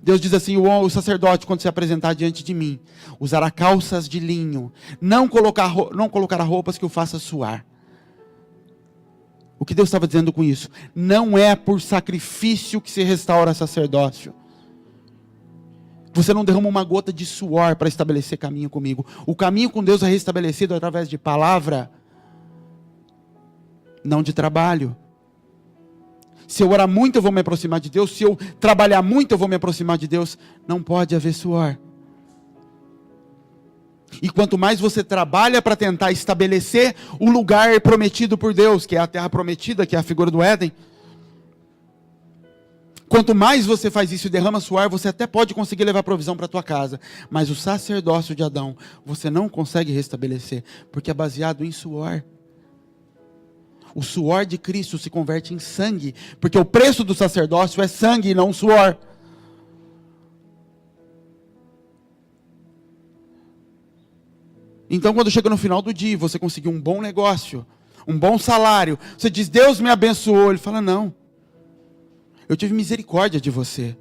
Deus diz assim, o sacerdote, quando se apresentar diante de mim, usará calças de linho, não colocará roupas que o faça suar. O que Deus estava dizendo com isso? Não é por sacrifício que se restaura sacerdócio. Você não derrama uma gota de suor para estabelecer caminho comigo. O caminho com Deus é restabelecido através de palavra, não de trabalho. Se eu orar muito, eu vou me aproximar de Deus. Se eu trabalhar muito, eu vou me aproximar de Deus. Não pode haver suor. E quanto mais você trabalha para tentar estabelecer o lugar prometido por Deus, que é a terra prometida, que é a figura do Éden, quanto mais você faz isso e derrama suor, você até pode conseguir levar provisão para a tua casa. Mas o sacerdócio de Adão, você não consegue restabelecer, porque é baseado em suor. O suor de Cristo se converte em sangue, porque o preço do sacerdócio é sangue e não suor. Então, quando chega no final do dia, você conseguiu um bom negócio, um bom salário, você diz, Deus me abençoou. Ele fala, não, eu tive misericórdia de você,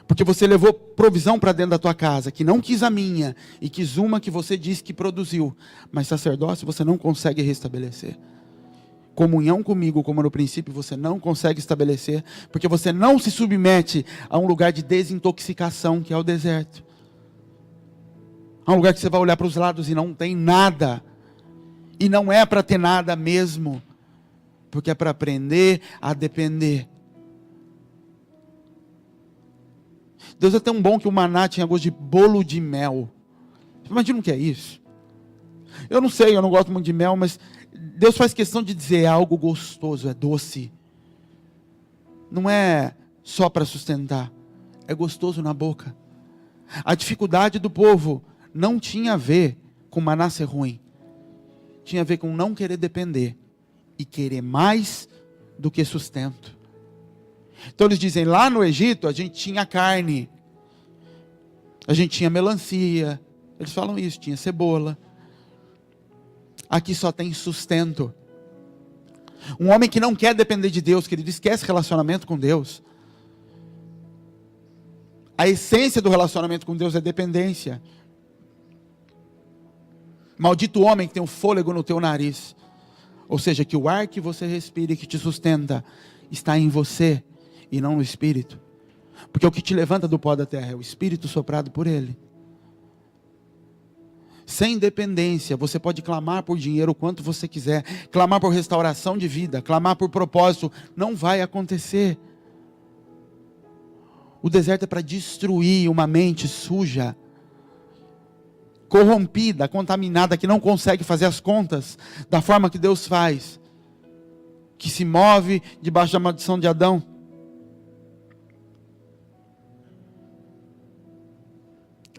porque você levou provisão para dentro da tua casa, que não quis a minha, e quis uma que você disse que produziu. Mas sacerdócio você não consegue restabelecer. Comunhão comigo, como no princípio, você não consegue estabelecer, porque você não se submete a um lugar de desintoxicação, que é o deserto. A um lugar que você vai olhar para os lados e não tem nada. E não é para ter nada mesmo, porque é para aprender a depender. Deus é tão bom que o maná tinha gosto de bolo de mel. Imagina o que é isso. Eu não sei, eu não gosto muito de mel, mas Deus faz questão de dizer, é algo gostoso, é doce. Não é só para sustentar, é gostoso na boca. A dificuldade do povo não tinha a ver com maná ser ruim. Tinha a ver com não querer depender e querer mais do que sustento. Então eles dizem, lá no Egito a gente tinha carne, a gente tinha melancia, eles falam isso, tinha cebola. Aqui só tem sustento. Um homem que não quer depender de Deus, que ele esquece relacionamento com Deus. A essência do relacionamento com Deus é dependência. Maldito homem que tem um fôlego no teu nariz. Ou seja, que o ar que você respira e que te sustenta está em você e não no Espírito. Porque o que te levanta do pó da terra é o Espírito soprado por Ele. Sem dependência, você pode clamar por dinheiro o quanto você quiser, clamar por restauração de vida, clamar por propósito, não vai acontecer. O deserto é para destruir uma mente suja, corrompida, contaminada, que não consegue fazer as contas da forma que Deus faz, que se move debaixo da maldição de Adão.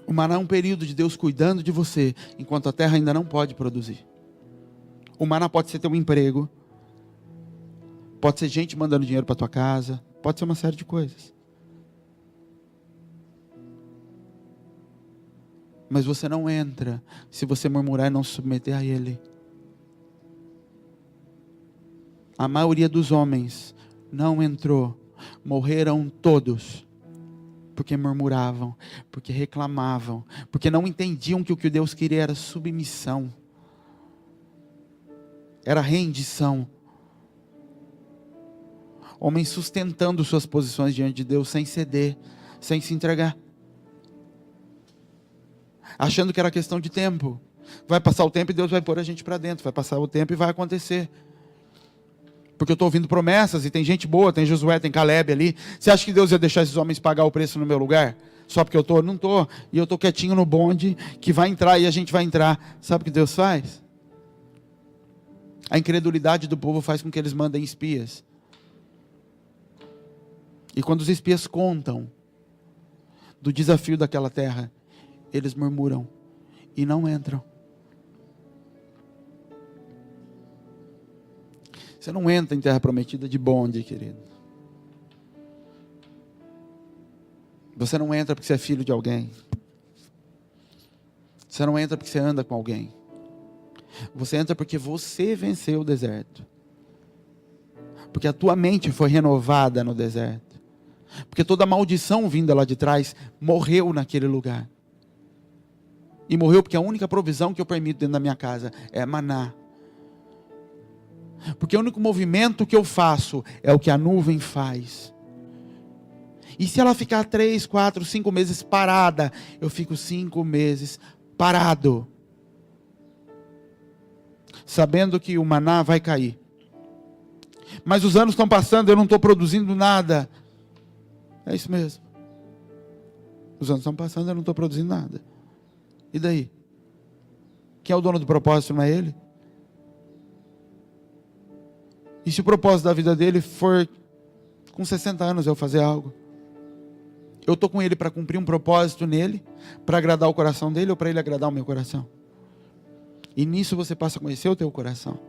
O maná é um período de Deus cuidando de você, enquanto a terra ainda não pode produzir. O maná pode ser teu emprego, pode ser gente mandando dinheiro para tua casa, pode ser uma série de coisas. Mas você não entra se você murmurar e não se submeter a Ele. A maioria dos homens não entrou, morreram todos, Porque murmuravam, porque reclamavam, porque não entendiam que o que Deus queria era submissão, era rendição. Homens sustentando suas posições diante de Deus, sem ceder, sem se entregar, achando que era questão de tempo. Vai passar o tempo e Deus vai pôr a gente para dentro, vai passar o tempo e vai acontecer. Porque eu estou ouvindo promessas, e tem gente boa, tem Josué, tem Caleb ali. Você acha que Deus ia deixar esses homens pagar o preço no meu lugar? Só porque eu estou? Não estou. E eu estou quietinho no bonde, que vai entrar e a gente vai entrar. Sabe o que Deus faz? A incredulidade do povo faz com que eles mandem espias. E quando os espias contam do desafio daquela terra, eles murmuram e não entram. Você não entra em terra prometida de bonde, querido. Você não entra porque você é filho de alguém. Você não entra porque você anda com alguém. Você entra porque você venceu o deserto. Porque a tua mente foi renovada no deserto. Porque toda maldição vinda lá de trás morreu naquele lugar. E morreu porque a única provisão que eu permito dentro da minha casa é maná. Porque o único movimento que eu faço é o que a nuvem faz. E se ela ficar 3, 4, 5 meses parada, eu fico 5 meses parado, sabendo que o maná vai cair. Mas os anos estão passando, eu não estou produzindo nada. É isso mesmo. Os anos estão passando, eu não estou produzindo nada. E daí? Quem é o dono do propósito, não é ele? E se o propósito da vida dele for com 60 anos eu fazer algo, eu estou com ele para cumprir um propósito nele, para agradar o coração dele ou para ele agradar o meu coração? E nisso você passa a conhecer o teu coração.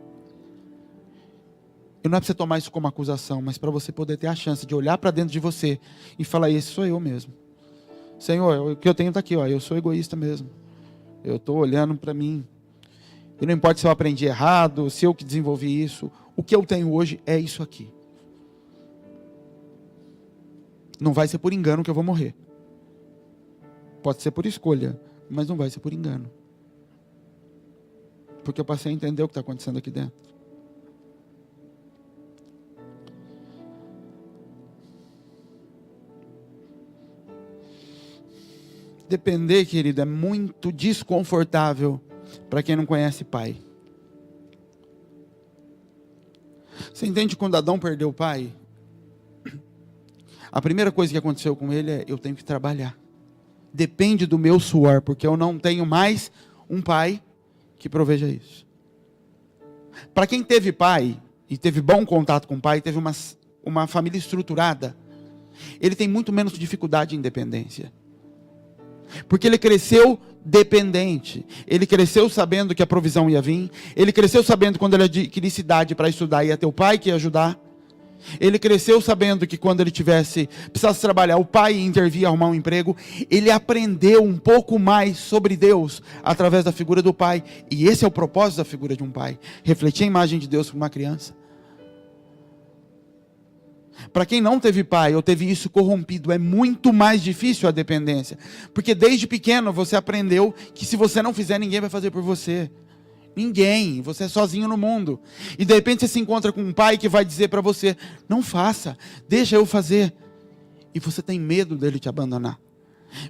E não é para você tomar isso como acusação, mas para você poder ter a chance de olhar para dentro de você e falar: esse sou eu mesmo. Senhor, o que eu tenho está aqui, ó, eu sou egoísta mesmo. Eu estou olhando para mim. E não importa se eu aprendi errado, se eu que desenvolvi isso, o que eu tenho hoje é isso aqui. Não vai ser por engano que eu vou morrer. Pode ser por escolha, mas não vai ser por engano. Porque eu passei a entender o que está acontecendo aqui dentro. Depender, querido, é muito desconfortável para quem não conhece pai. Você entende quando Adão perdeu o pai? A primeira coisa que aconteceu com ele é: eu tenho que trabalhar. Depende do meu suor, porque eu não tenho mais um pai que proveja isso. Para quem teve pai, e teve bom contato com o pai, teve uma família estruturada, ele tem muito menos dificuldade em independência. Porque ele cresceu dependente. Ele cresceu sabendo que a provisão ia vir. Ele cresceu sabendo que quando ele adquirir cidade para estudar, ia ter o pai que ia ajudar. Ele cresceu sabendo que quando ele precisasse trabalhar, o pai ia intervir, arrumar um emprego. Ele aprendeu um pouco mais sobre Deus através da figura do pai. E esse é o propósito da figura de um pai: refletir a imagem de Deus para uma criança. Para quem não teve pai ou teve isso corrompido, é muito mais difícil a dependência. Porque desde pequeno você aprendeu que se você não fizer, ninguém vai fazer por você. Ninguém, você é sozinho no mundo. E de repente você se encontra com um pai que vai dizer para você: não faça, deixa eu fazer. E você tem medo dele te abandonar.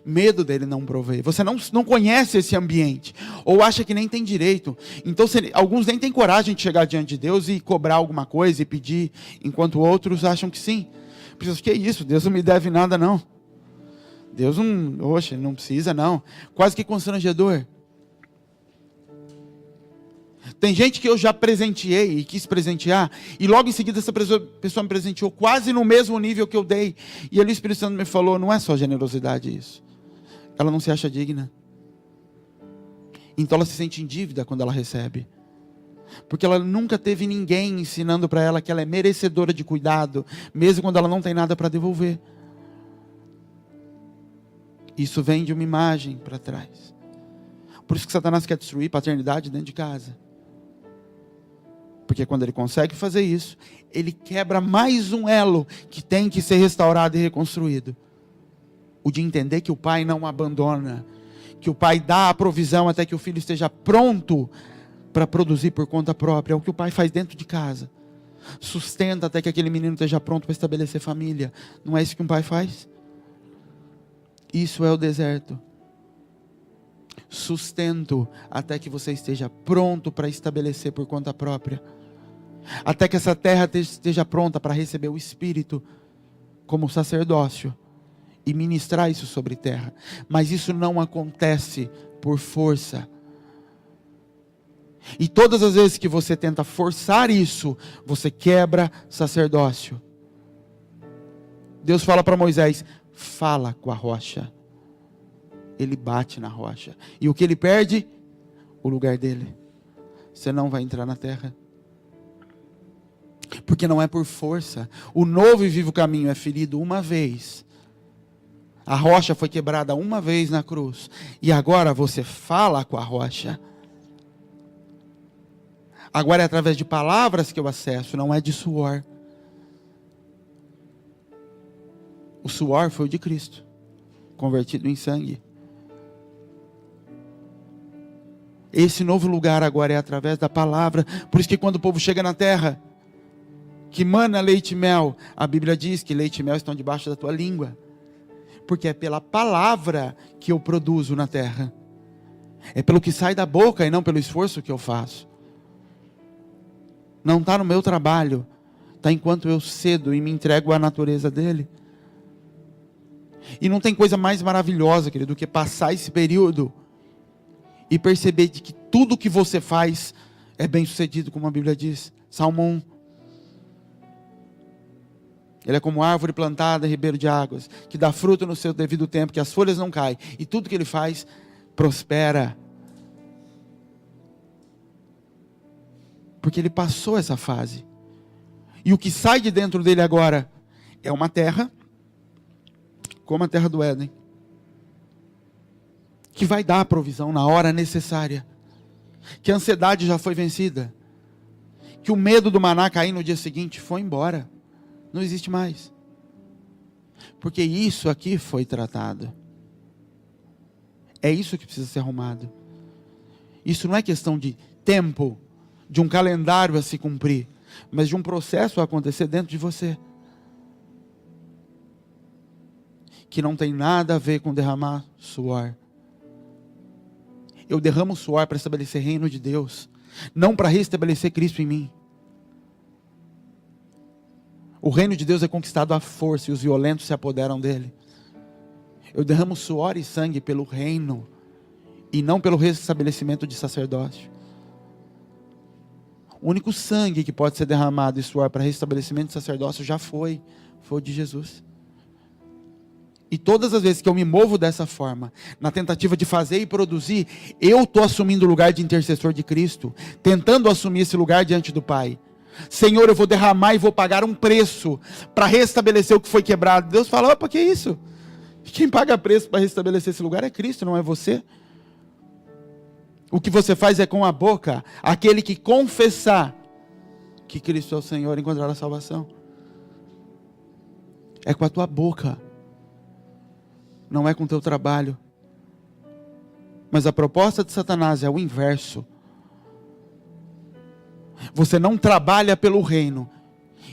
Medo dele não prover. Você não conhece esse ambiente. Ou acha que nem tem direito. Então alguns nem têm coragem de chegar diante de Deus e cobrar alguma coisa e pedir, enquanto outros acham que sim. Porque que é isso? Deus não me deve nada não. Deus não precisa não. Quase que constrangedor. Tem gente que eu já presenteei e quis presentear, e logo em seguida essa pessoa me presenteou quase no mesmo nível que eu dei. E ali o Espírito Santo me falou: não é só generosidade isso. Ela não se acha digna. Então ela se sente em dívida quando ela recebe. Porque ela nunca teve ninguém ensinando para ela que ela é merecedora de cuidado, mesmo quando ela não tem nada para devolver. Isso vem de uma imagem para trás. Por isso que Satanás quer destruir paternidade dentro de casa. Porque quando ele consegue fazer isso, ele quebra mais um elo que tem que ser restaurado e reconstruído. o de entender que o pai não abandona, que o pai dá a provisão até que o filho esteja pronto para produzir por conta própria. É o que o pai faz dentro de casa. Sustenta até que aquele menino esteja pronto para estabelecer família. Não é isso que um pai faz? Isso é o deserto. Sustento até que você esteja pronto para estabelecer por conta própria. Até que essa terra esteja pronta para receber o Espírito como sacerdócio e ministrar isso sobre terra. Mas isso não acontece por força. E todas as vezes que você tenta forçar isso, você quebra sacerdócio. Deus fala para Moisés: fala com a rocha. Ele bate na rocha. E o que ele perde? O lugar dele. Você não vai entrar na terra. Porque não é por força. O novo e vivo caminho é ferido uma vez. A rocha foi quebrada uma vez na cruz. E agora você fala com a rocha. Agora é através de palavras que eu acesso, não é de suor. O suor foi o de Cristo, convertido em sangue. Esse novo lugar agora é através da palavra. Por isso que quando o povo chega na terra, que mana leite e mel, a Bíblia diz que leite e mel estão debaixo da tua língua. Porque é pela palavra que eu produzo na terra. É pelo que sai da boca e não pelo esforço que eu faço. Não está no meu trabalho, está enquanto eu cedo e me entrego à natureza dele. E não tem coisa mais maravilhosa, querido, do que passar esse período e perceber de que tudo que você faz é bem sucedido, como a Bíblia diz. Salmo 1. Ele é como árvore plantada em ribeiro de águas, que dá fruto no seu devido tempo, que as folhas não caem, e tudo que ele faz prospera. Porque ele passou essa fase. E o que sai de dentro dele agora é uma terra, como a terra do Éden, que vai dar a provisão na hora necessária. Que a ansiedade já foi vencida. Que o medo do maná cair no dia seguinte foi embora. Não existe mais. Porque isso aqui foi tratado. É isso que precisa ser arrumado. Isso não é questão de tempo, de um calendário a se cumprir, mas de um processo a acontecer dentro de você. Que não tem nada a ver com derramar suor. Eu derramo suor para estabelecer o reino de Deus, não para restabelecer Cristo em mim. O reino de Deus é conquistado à força e os violentos se apoderam dele. Eu derramo suor e sangue pelo reino e não pelo restabelecimento de sacerdócio. O único sangue que pode ser derramado e suor para restabelecimento de sacerdócio já foi o de Jesus. E todas as vezes que eu me movo dessa forma, na tentativa de fazer e produzir, eu estou assumindo o lugar de intercessor de Cristo, tentando assumir esse lugar diante do Pai. Senhor, eu vou derramar e vou pagar um preço para restabelecer o que foi quebrado. Deus fala: opa, que isso? Quem paga preço para restabelecer esse lugar é Cristo, não é você. O que você faz é com a boca. Aquele que confessar que Cristo é o Senhor encontrará a salvação. É com a tua boca. Não é com o teu trabalho. Mas a proposta de Satanás é o inverso. Você não trabalha pelo reino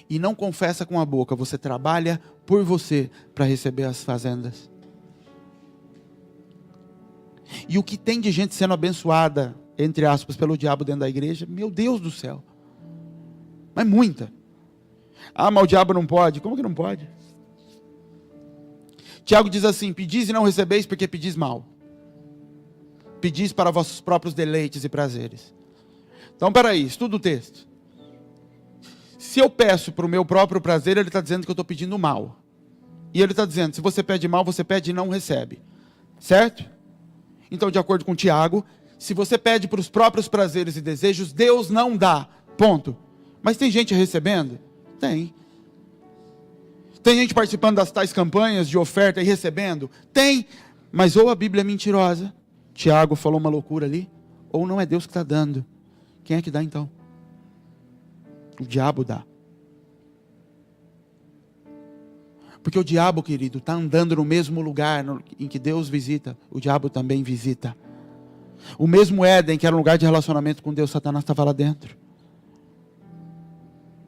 e não confessa com a boca. Você trabalha por você para receber as fazendas. E o que tem de gente sendo abençoada, entre aspas, pelo diabo dentro da igreja, meu Deus do céu. Mas muita. Ah, mas o diabo não pode. Como que não pode? Tiago diz assim: pedis e não recebeis porque pedis mal. Pedis para vossos próprios deleites e prazeres. Então, peraí, estuda o texto. Se eu peço para o meu próprio prazer, ele está dizendo que eu estou pedindo mal. E ele está dizendo: se você pede mal, você pede e não recebe. Certo? Então, de acordo com Tiago, se você pede para os próprios prazeres e desejos, Deus não dá. Ponto. Mas tem gente recebendo? Tem. Tem gente participando das tais campanhas de oferta e recebendo? Tem. Mas ou a Bíblia é mentirosa, Tiago falou uma loucura ali, ou não é Deus que está dando. Quem é que dá então? O diabo dá. Porque o diabo, querido, está andando no mesmo lugar em que Deus visita, o diabo também visita. O mesmo Éden, que era um lugar de relacionamento com Deus, Satanás estava lá dentro.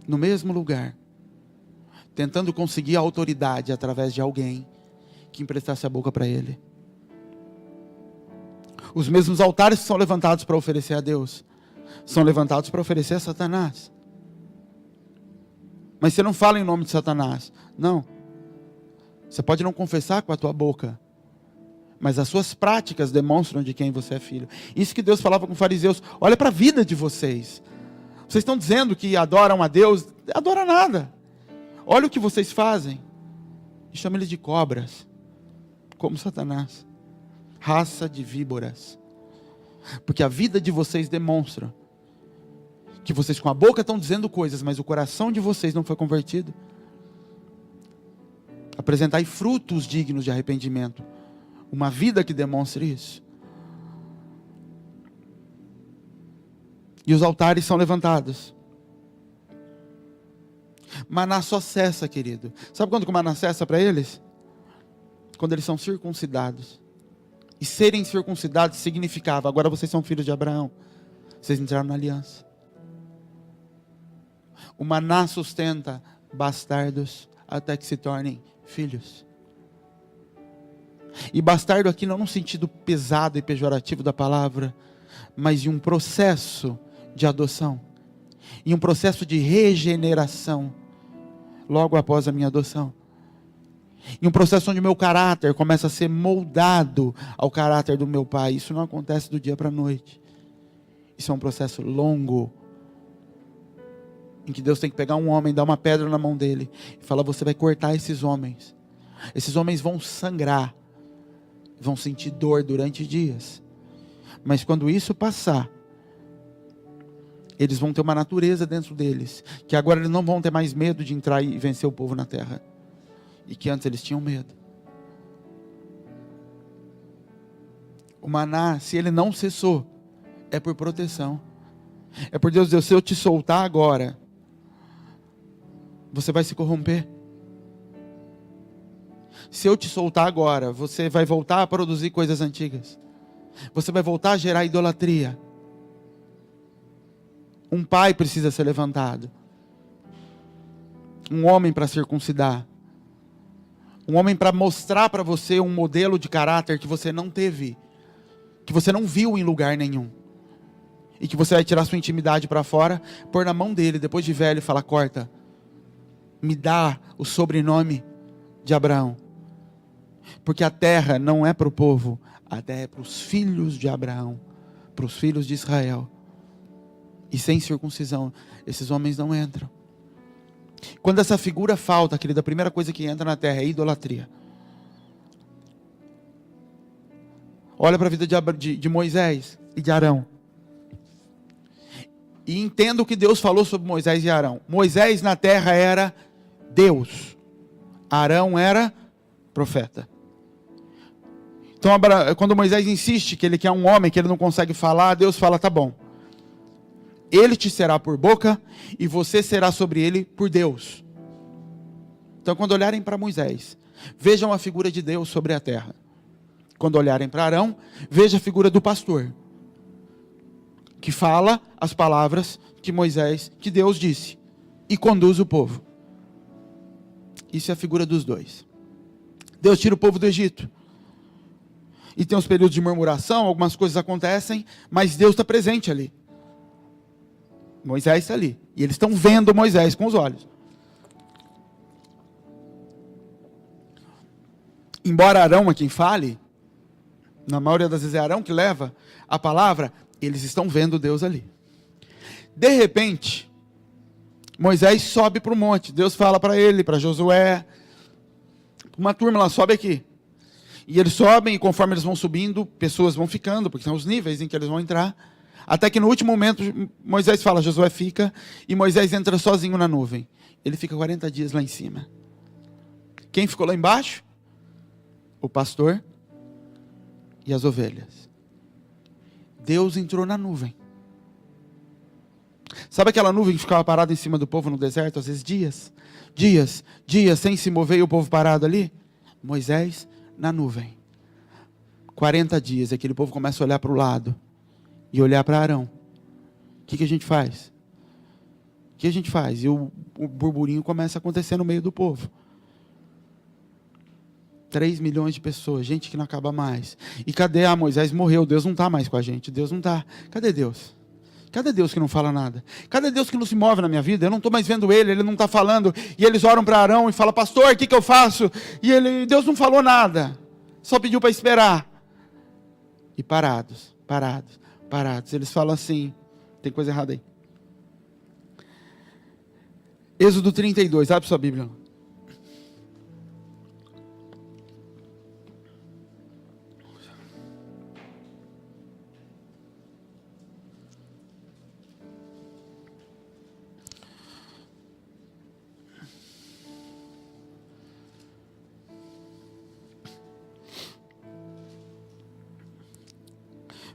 No mesmo lugar. Tentando conseguir a autoridade através de alguém que emprestasse a boca para ele. Os mesmos altares que são levantados para oferecer a Deus, são levantados para oferecer a Satanás. Mas você não fala em nome de Satanás. Não. Você pode não confessar com a tua boca, mas as suas práticas demonstram de quem você é filho. Isso que Deus falava com os fariseus. Olha para a vida de vocês. Vocês estão dizendo que adoram a Deus. Adora nada. Olha o que vocês fazem. E chama eles de cobras. Como Satanás. Raça de víboras. Porque a vida de vocês demonstra que vocês com a boca estão dizendo coisas, mas o coração de vocês não foi convertido. Apresentai frutos dignos de arrependimento. Uma vida que demonstre isso. E os altares são levantados. Maná só cessa, querido. Sabe quando que o maná cessa para eles? Quando eles são circuncidados. E serem circuncidados significava: agora vocês são filhos de Abraão. Vocês entraram na aliança. O maná sustenta bastardos até que se tornem filhos. E bastardo aqui não no sentido pesado e pejorativo da palavra, mas em um processo de adoção, em um processo de regeneração, logo após a minha adoção, em um processo onde o meu caráter começa a ser moldado ao caráter do meu pai. Isso não acontece do dia para a noite. Isso é um processo longo, em que Deus tem que pegar um homem, dar uma pedra na mão dele e falar: você vai cortar esses homens. Esses homens vão sangrar, vão sentir dor durante dias, mas quando isso passar, eles vão ter uma natureza dentro deles, que agora eles não vão ter mais medo de entrar e vencer o povo na terra, e que antes eles tinham medo. O maná, se ele não cessou, é por proteção. É por Deus, se eu te soltar agora, você vai se corromper. Se eu te soltar agora, você vai voltar a produzir coisas antigas. Você vai voltar a gerar idolatria. Um pai precisa ser levantado. Um homem para circuncidar. Um homem para mostrar para você um modelo de caráter que você não teve, que você não viu em lugar nenhum. E que você vai tirar sua intimidade para fora, pôr na mão dele, depois de velho, e falar: corta, me dá o sobrenome de Abraão. Porque a terra não é para o povo, a terra é para os filhos de Abraão, para os filhos de Israel. E sem circuncisão, esses homens não entram. Quando essa figura falta, querida, a primeira coisa que entra na terra é idolatria. Olha para a vida de Moisés e de Arão. E entenda o que Deus falou sobre Moisés e Arão. Moisés na terra era Deus. Arão era profeta. Então, quando Moisés insiste que ele quer um homem, que ele não consegue falar, Deus fala: tá bom. Ele te será por boca e você será sobre ele por Deus. Então, quando olharem para Moisés, vejam a figura de Deus sobre a terra. Quando olharem para Arão, veja a figura do pastor, que fala as palavras que Deus disse, e conduz o povo. Isso é a figura dos dois. Deus tira o povo do Egito. E tem uns períodos de murmuração, algumas coisas acontecem, mas Deus está presente ali. Moisés está ali. E eles estão vendo Moisés com os olhos. Embora Arão é quem fale, na maioria das vezes é Arão que leva a palavra, eles estão vendo Deus ali. De repente, Moisés sobe para o monte. Deus fala para ele, para Josué, uma turma lá, sobe aqui. E eles sobem, e conforme eles vão subindo, pessoas vão ficando, porque são os níveis em que eles vão entrar. Até que no último momento, Moisés fala, Josué fica, e Moisés entra sozinho na nuvem. Ele fica 40 dias lá em cima. Quem ficou lá embaixo? O pastor e as ovelhas. Deus entrou na nuvem. Sabe aquela nuvem que ficava parada em cima do povo no deserto, às vezes dias, sem se mover e o povo parado ali? Moisés na nuvem. 40 dias, aquele povo começa a olhar para o lado e olhar para Arão. O que a gente faz? O que a gente faz? E o burburinho começa a acontecer no meio do povo. 3 milhões de pessoas, gente que não acaba mais. E cadê? Moisés morreu, Deus não está mais com a gente, Deus não está. Cadê Deus? Cadê Deus que não fala nada? Cadê Deus que não se move na minha vida? Eu não estou mais vendo Ele não está falando. E eles oram para Arão e falam, pastor, o que eu faço? E Deus não falou nada, só pediu para esperar. E parados. Eles falam assim, tem coisa errada aí. Êxodo 32, abre sua Bíblia.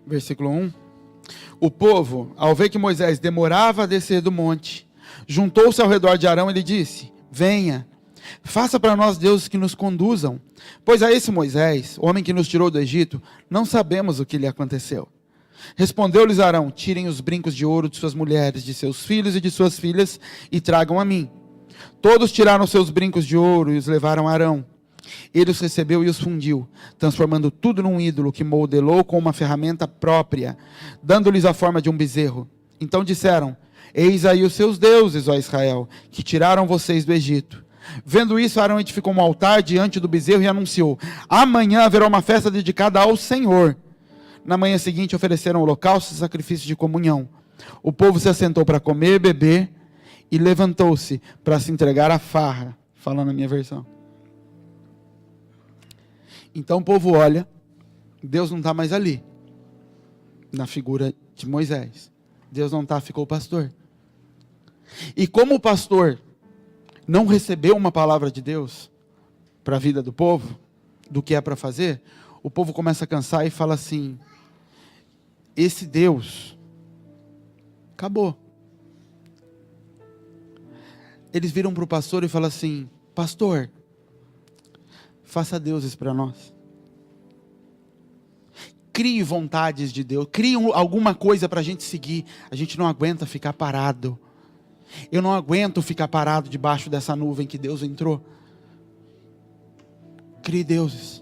Versículo 1. O povo, ao ver que Moisés demorava a descer do monte, juntou-se ao redor de Arão e lhe disse, venha, faça para nós deuses que nos conduzam, pois a esse Moisés, o homem que nos tirou do Egito, não sabemos o que lhe aconteceu. Respondeu-lhes Arão, tirem os brincos de ouro de suas mulheres, de seus filhos e de suas filhas, e tragam a mim. Todos tiraram seus brincos de ouro e os levaram a Arão. Ele os recebeu e os fundiu, transformando tudo num ídolo que modelou com uma ferramenta própria, dando-lhes a forma de um bezerro. Então disseram, eis aí os seus deuses, ó Israel, que tiraram vocês do Egito. Vendo isso, Arão edificou um altar diante do bezerro e anunciou, amanhã haverá uma festa dedicada ao Senhor. Na manhã seguinte ofereceram holocaustos e sacrifícios de comunhão. O povo se assentou para comer e beber, e levantou-se para se entregar à farra, falando na minha versão. Então o povo olha, Deus não está mais ali, na figura de Moisés. Deus não está, ficou o pastor. E como o pastor não recebeu uma palavra de Deus para a vida do povo, do que é para fazer, o povo começa a cansar e fala assim, esse Deus, acabou. Eles viram para o pastor e falam assim, pastor, faça deuses para nós. Crie vontades de Deus. Crie alguma coisa para a gente seguir. A gente não aguenta ficar parado. Eu não aguento ficar parado debaixo dessa nuvem que Deus entrou. Crie deuses.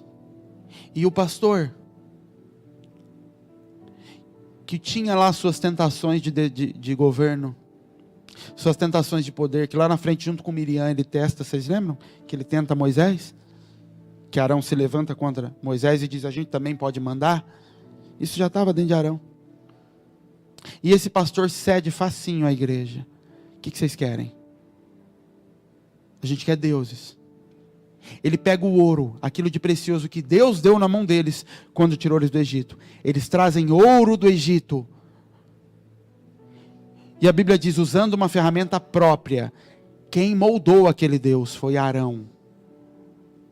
E o pastor, que tinha lá suas tentações de governo, suas tentações de poder, que lá na frente junto com Miriam ele testa, vocês lembram? Que ele tenta Moisés? Que Arão se levanta contra Moisés e diz, a gente também pode mandar? Isso já estava dentro de Arão. E esse pastor cede facinho à igreja. O que vocês querem? A gente quer deuses. Ele pega o ouro, aquilo de precioso que Deus deu na mão deles, quando tirou eles do Egito. Eles trazem ouro do Egito. E a Bíblia diz, usando uma ferramenta própria, quem moldou aquele Deus foi Arão.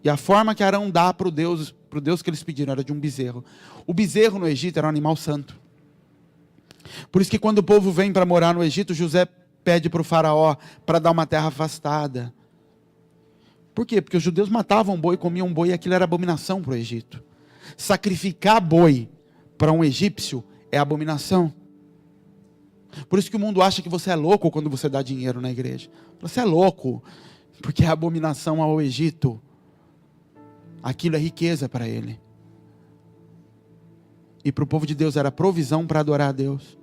E a forma que Arão dá para o Deus que eles pediram era de um bezerro. O bezerro no Egito era um animal santo. Por isso que quando o povo vem para morar no Egito, José pede para o faraó para dar uma terra afastada. Por quê? Porque os judeus matavam boi, comiam boi e aquilo era abominação para o Egito. Sacrificar boi para um egípcio é abominação. Por isso que o mundo acha que você é louco quando você dá dinheiro na igreja. Você é louco, porque é abominação ao Egito. Aquilo é riqueza para ele. E para o povo de Deus era provisão para adorar a Deus.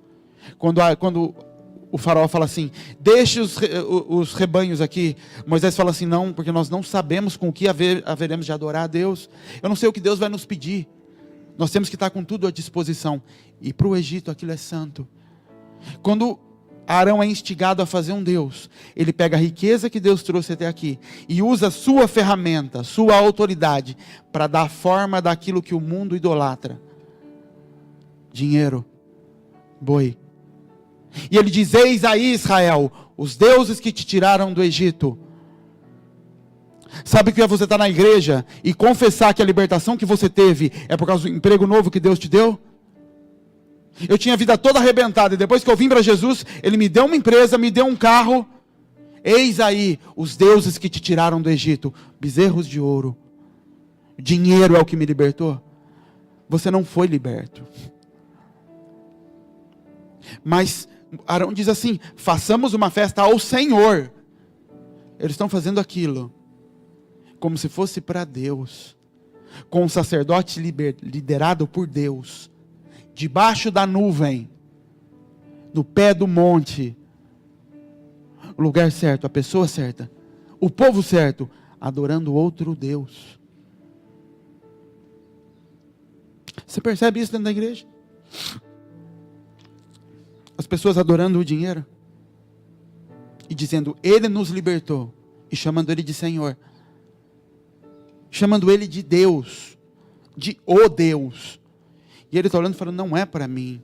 Quando o faraó fala assim, deixe os rebanhos aqui, Moisés fala assim, não, porque nós não sabemos com o que haveremos de adorar a Deus. Eu não sei o que Deus vai nos pedir. Nós temos que estar com tudo à disposição. E para o Egito aquilo é santo. Quando Arão é instigado a fazer um Deus, ele pega a riqueza que Deus trouxe até aqui e usa a sua ferramenta, sua autoridade, para dar forma daquilo que o mundo idolatra. Dinheiro, boi. E ele diz, eis aí Israel, os deuses que te tiraram do Egito. Sabe o que é você estar na igreja e confessar que a libertação que você teve é por causa do emprego novo que Deus te deu? Eu tinha a vida toda arrebentada, e depois que eu vim para Jesus, Ele me deu uma empresa, me deu um carro. Eis aí os deuses que te tiraram do Egito, bezerros de ouro. Dinheiro é o que me libertou. Você não foi liberto. Mas Arão diz assim: façamos uma festa ao Senhor. Eles estão fazendo aquilo como se fosse para Deus, com um sacerdote liderado por Deus, debaixo da nuvem, no pé do monte, o lugar certo, a pessoa certa, o povo certo, adorando outro Deus. Você percebe isso dentro da igreja? As pessoas adorando o dinheiro e dizendo: Ele nos libertou, e chamando Ele de Senhor, chamando Ele de Deus, de o Deus. E Ele está olhando e falando: não é para mim.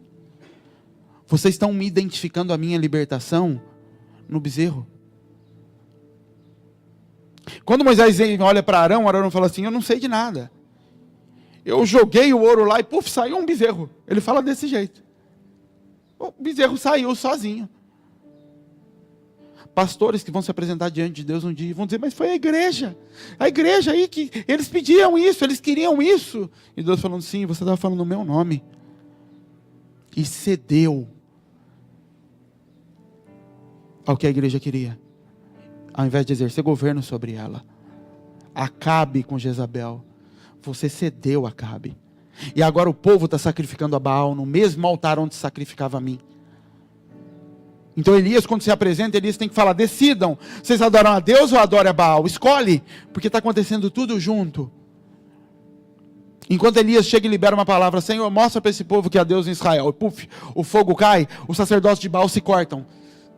Vocês estão me identificando a minha libertação no bezerro. Quando Moisés olha para Arão, Arão fala assim: eu não sei de nada. Eu joguei o ouro lá e puf, saiu um bezerro. Ele fala desse jeito. O bezerro saiu sozinho. Pastores que vão se apresentar diante de Deus um dia vão dizer: mas foi a igreja aí que eles pediam isso, eles queriam isso. E Deus falando: sim, você estava falando o meu nome. E cedeu ao que a igreja queria, ao invés de exercer governo sobre ela. Acabe com Jezabel. Você cedeu a Acabe. E agora o povo está sacrificando a Baal no mesmo altar onde sacrificava a mim. Então Elias, quando se apresenta, Elias tem que falar: decidam, vocês adoram a Deus ou adoram a Baal? Escolhe, porque está acontecendo tudo junto. Enquanto Elias chega e libera uma palavra: Senhor, mostra para esse povo que há Deus em Israel. E puf, o fogo cai, os sacerdotes de Baal se cortam,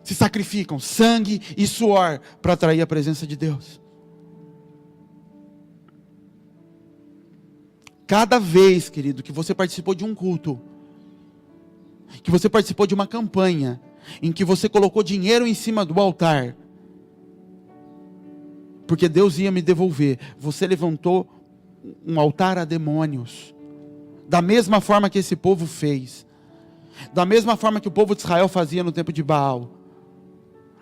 se sacrificam, sangue e suor, para atrair a presença de Deus. Cada vez, querido, que você participou de um culto, que você participou de uma campanha, em que você colocou dinheiro em cima do altar, porque Deus ia me devolver, você levantou um altar a demônios, da mesma forma que esse povo fez, da mesma forma que o povo de Israel fazia no tempo de Baal,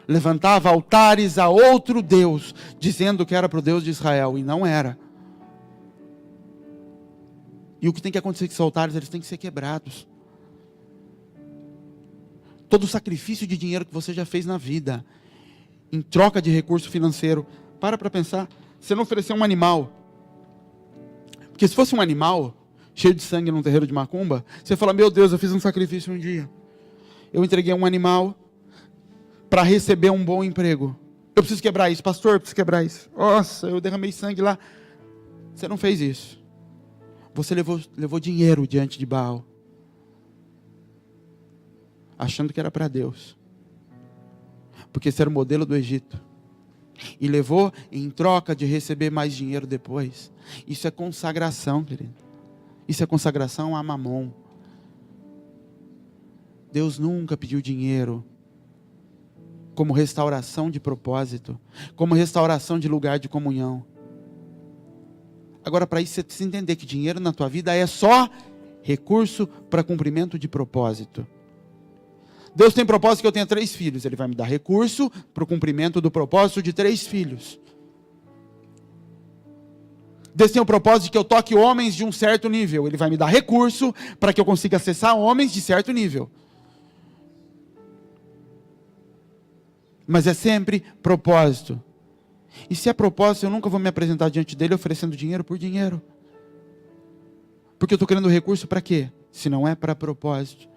levantava altares a outro Deus, dizendo que era para o Deus de Israel, e não era. E o que tem que acontecer com esses altares? Eles têm que ser quebrados. Todo o sacrifício de dinheiro que você já fez na vida, em troca de recurso financeiro, para pensar, você não ofereceu um animal, porque se fosse um animal, cheio de sangue num terreiro de macumba, você fala: meu Deus, eu fiz um sacrifício um dia, eu entreguei um animal, para receber um bom emprego, eu preciso quebrar isso, pastor, eu preciso quebrar isso, nossa, eu derramei sangue lá. Você não fez isso, você levou dinheiro diante de Baal, achando que era para Deus, porque esse era o modelo do Egito, e levou em troca de receber mais dinheiro depois. Isso é consagração, querido. Isso é consagração a Mamon. Deus nunca pediu dinheiro como restauração de propósito, como restauração de lugar de comunhão. Agora, para isso você precisa entender que dinheiro na tua vida é só recurso para cumprimento de propósito. Deus tem propósito que eu tenha 3 filhos. Ele vai me dar recurso para o cumprimento do propósito de 3 filhos. Deus tem o propósito de que eu toque homens de um certo nível. Ele vai me dar recurso para que eu consiga acessar homens de certo nível. Mas é sempre propósito. E se é propósito, eu nunca vou me apresentar diante dele oferecendo dinheiro por dinheiro. Porque eu estou querendo recurso para quê? Se não é para propósito.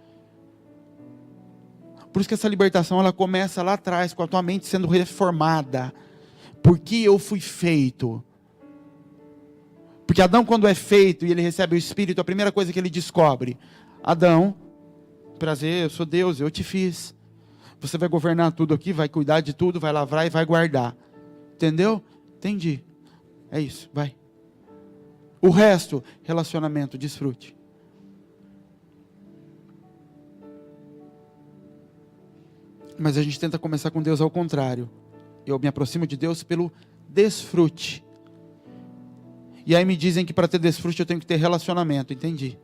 Por isso que essa libertação, ela começa lá atrás, com a tua mente sendo reformada. Por que eu fui feito? Porque Adão, quando é feito e ele recebe o Espírito, a primeira coisa que ele descobre: Adão, prazer, eu sou Deus, eu te fiz. Você vai governar tudo aqui, vai cuidar de tudo, vai lavrar e vai guardar. Entendeu? Entendi. É isso, vai. O resto, relacionamento, desfrute. Mas a gente tenta começar com Deus ao contrário. Eu me aproximo de Deus pelo desfrute. E aí me dizem que para ter desfrute eu tenho que ter relacionamento. Entendi.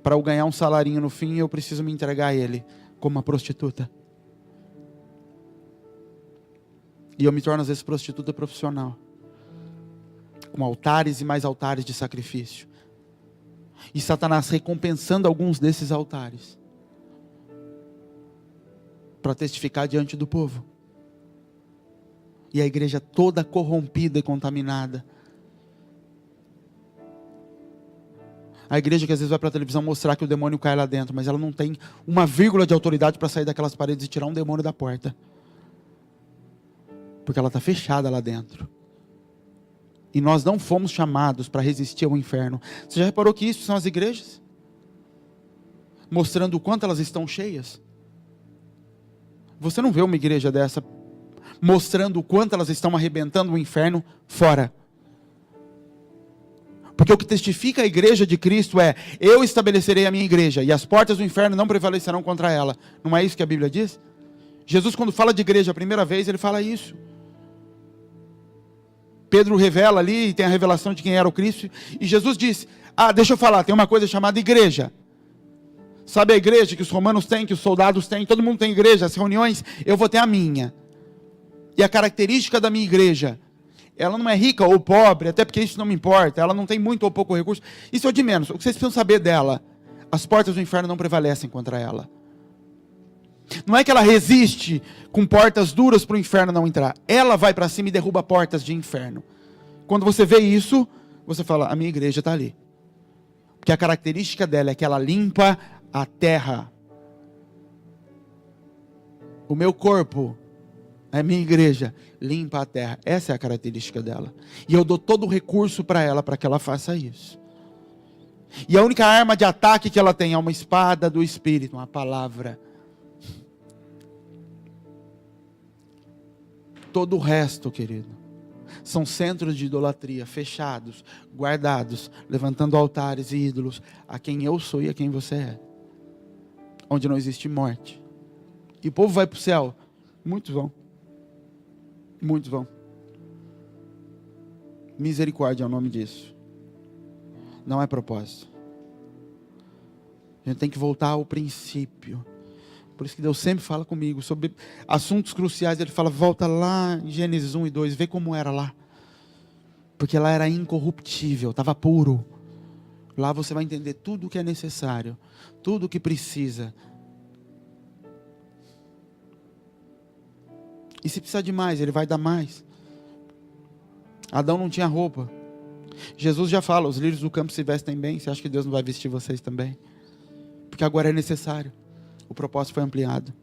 para eu ganhar um salarinho no fim, eu preciso me entregar a ele como uma prostituta. E eu me torno às vezes prostituta profissional, com altares e mais altares de sacrifício. E Satanás recompensando alguns desses altares, para testificar diante do povo. E a igreja toda corrompida e contaminada. A igreja que às vezes vai para a televisão mostrar que o demônio cai lá dentro, mas ela não tem uma vírgula de autoridade para sair daquelas paredes e tirar um demônio da porta. Porque ela está fechada lá dentro. E nós não fomos chamados para resistir ao inferno. Você já reparou que isso são as igrejas? Mostrando o quanto elas estão cheias. Você não vê uma igreja dessa mostrando o quanto elas estão arrebentando o inferno fora. Porque o que testifica a igreja de Cristo é: eu estabelecerei a minha igreja, e as portas do inferno não prevalecerão contra ela. Não é isso que a Bíblia diz? Jesus, quando fala de igreja a primeira vez, ele fala isso. Pedro revela ali, tem a revelação de quem era o Cristo, e Jesus disse: deixa eu falar, tem uma coisa chamada igreja. Sabe a igreja que os romanos têm, que os soldados têm, todo mundo tem igreja, as reuniões, eu vou ter a minha. E a característica da minha igreja, ela não é rica ou pobre, até porque isso não me importa, ela não tem muito ou pouco recurso, isso é o de menos. O que vocês precisam saber dela: as portas do inferno não prevalecem contra ela. Não é que ela resiste com portas duras para o inferno não entrar, ela vai para cima e derruba portas de inferno. Quando você vê isso, você fala: a minha igreja está ali. Porque a característica dela é que ela limpa a terra. O meu corpo, a minha igreja, limpa a terra. Essa é a característica dela. E eu dou todo o recurso para ela, para que ela faça isso. E a única arma de ataque que ela tem é uma espada do Espírito, uma palavra. Todo o resto, querido, são centros de idolatria, fechados, guardados, levantando altares e ídolos a quem eu sou e a quem você é. Onde não existe morte. E o povo vai para o céu? Muitos vão. Muitos vão. Misericórdia é o nome disso. Não é propósito. A gente tem que voltar ao princípio. Por isso que Deus sempre fala comigo sobre assuntos cruciais. Ele fala: volta lá em Gênesis 1 e 2, vê como era lá. Porque lá era incorruptível, estava puro. Lá você vai entender tudo o que é necessário, tudo o que precisa. E se precisar de mais, Ele vai dar mais. Adão não tinha roupa. Jesus já fala: os lírios do campo se vestem bem. Você acha que Deus não vai vestir vocês também? Porque agora é necessário. O propósito foi ampliado.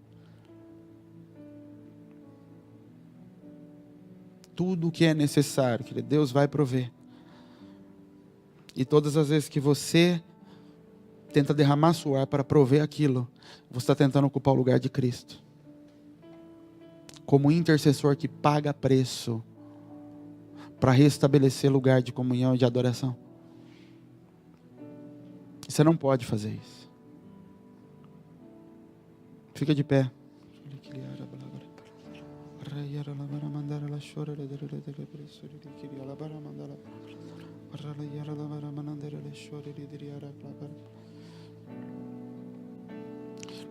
Tudo o que é necessário, que Deus vai prover. E todas as vezes que você tenta derramar suor para prover aquilo, você está tentando ocupar o lugar de Cristo. Como intercessor que paga preço para restabelecer lugar de comunhão e de adoração. Você não pode fazer isso. Fica de pé.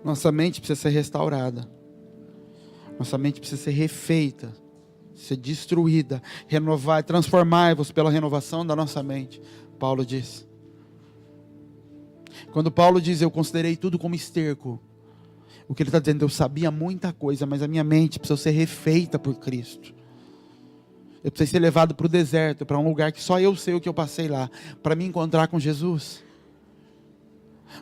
Nossa mente precisa ser restaurada. Nossa mente precisa ser refeita, ser destruída, renovar, transformai-vos pela renovação da nossa mente. Paulo diz. Quando Paulo diz: eu considerei tudo como esterco, o que ele está dizendo: eu sabia muita coisa, mas a minha mente precisa ser refeita por Cristo. Eu preciso ser levado para o deserto, para um lugar que só eu sei o que eu passei lá, para me encontrar com Jesus.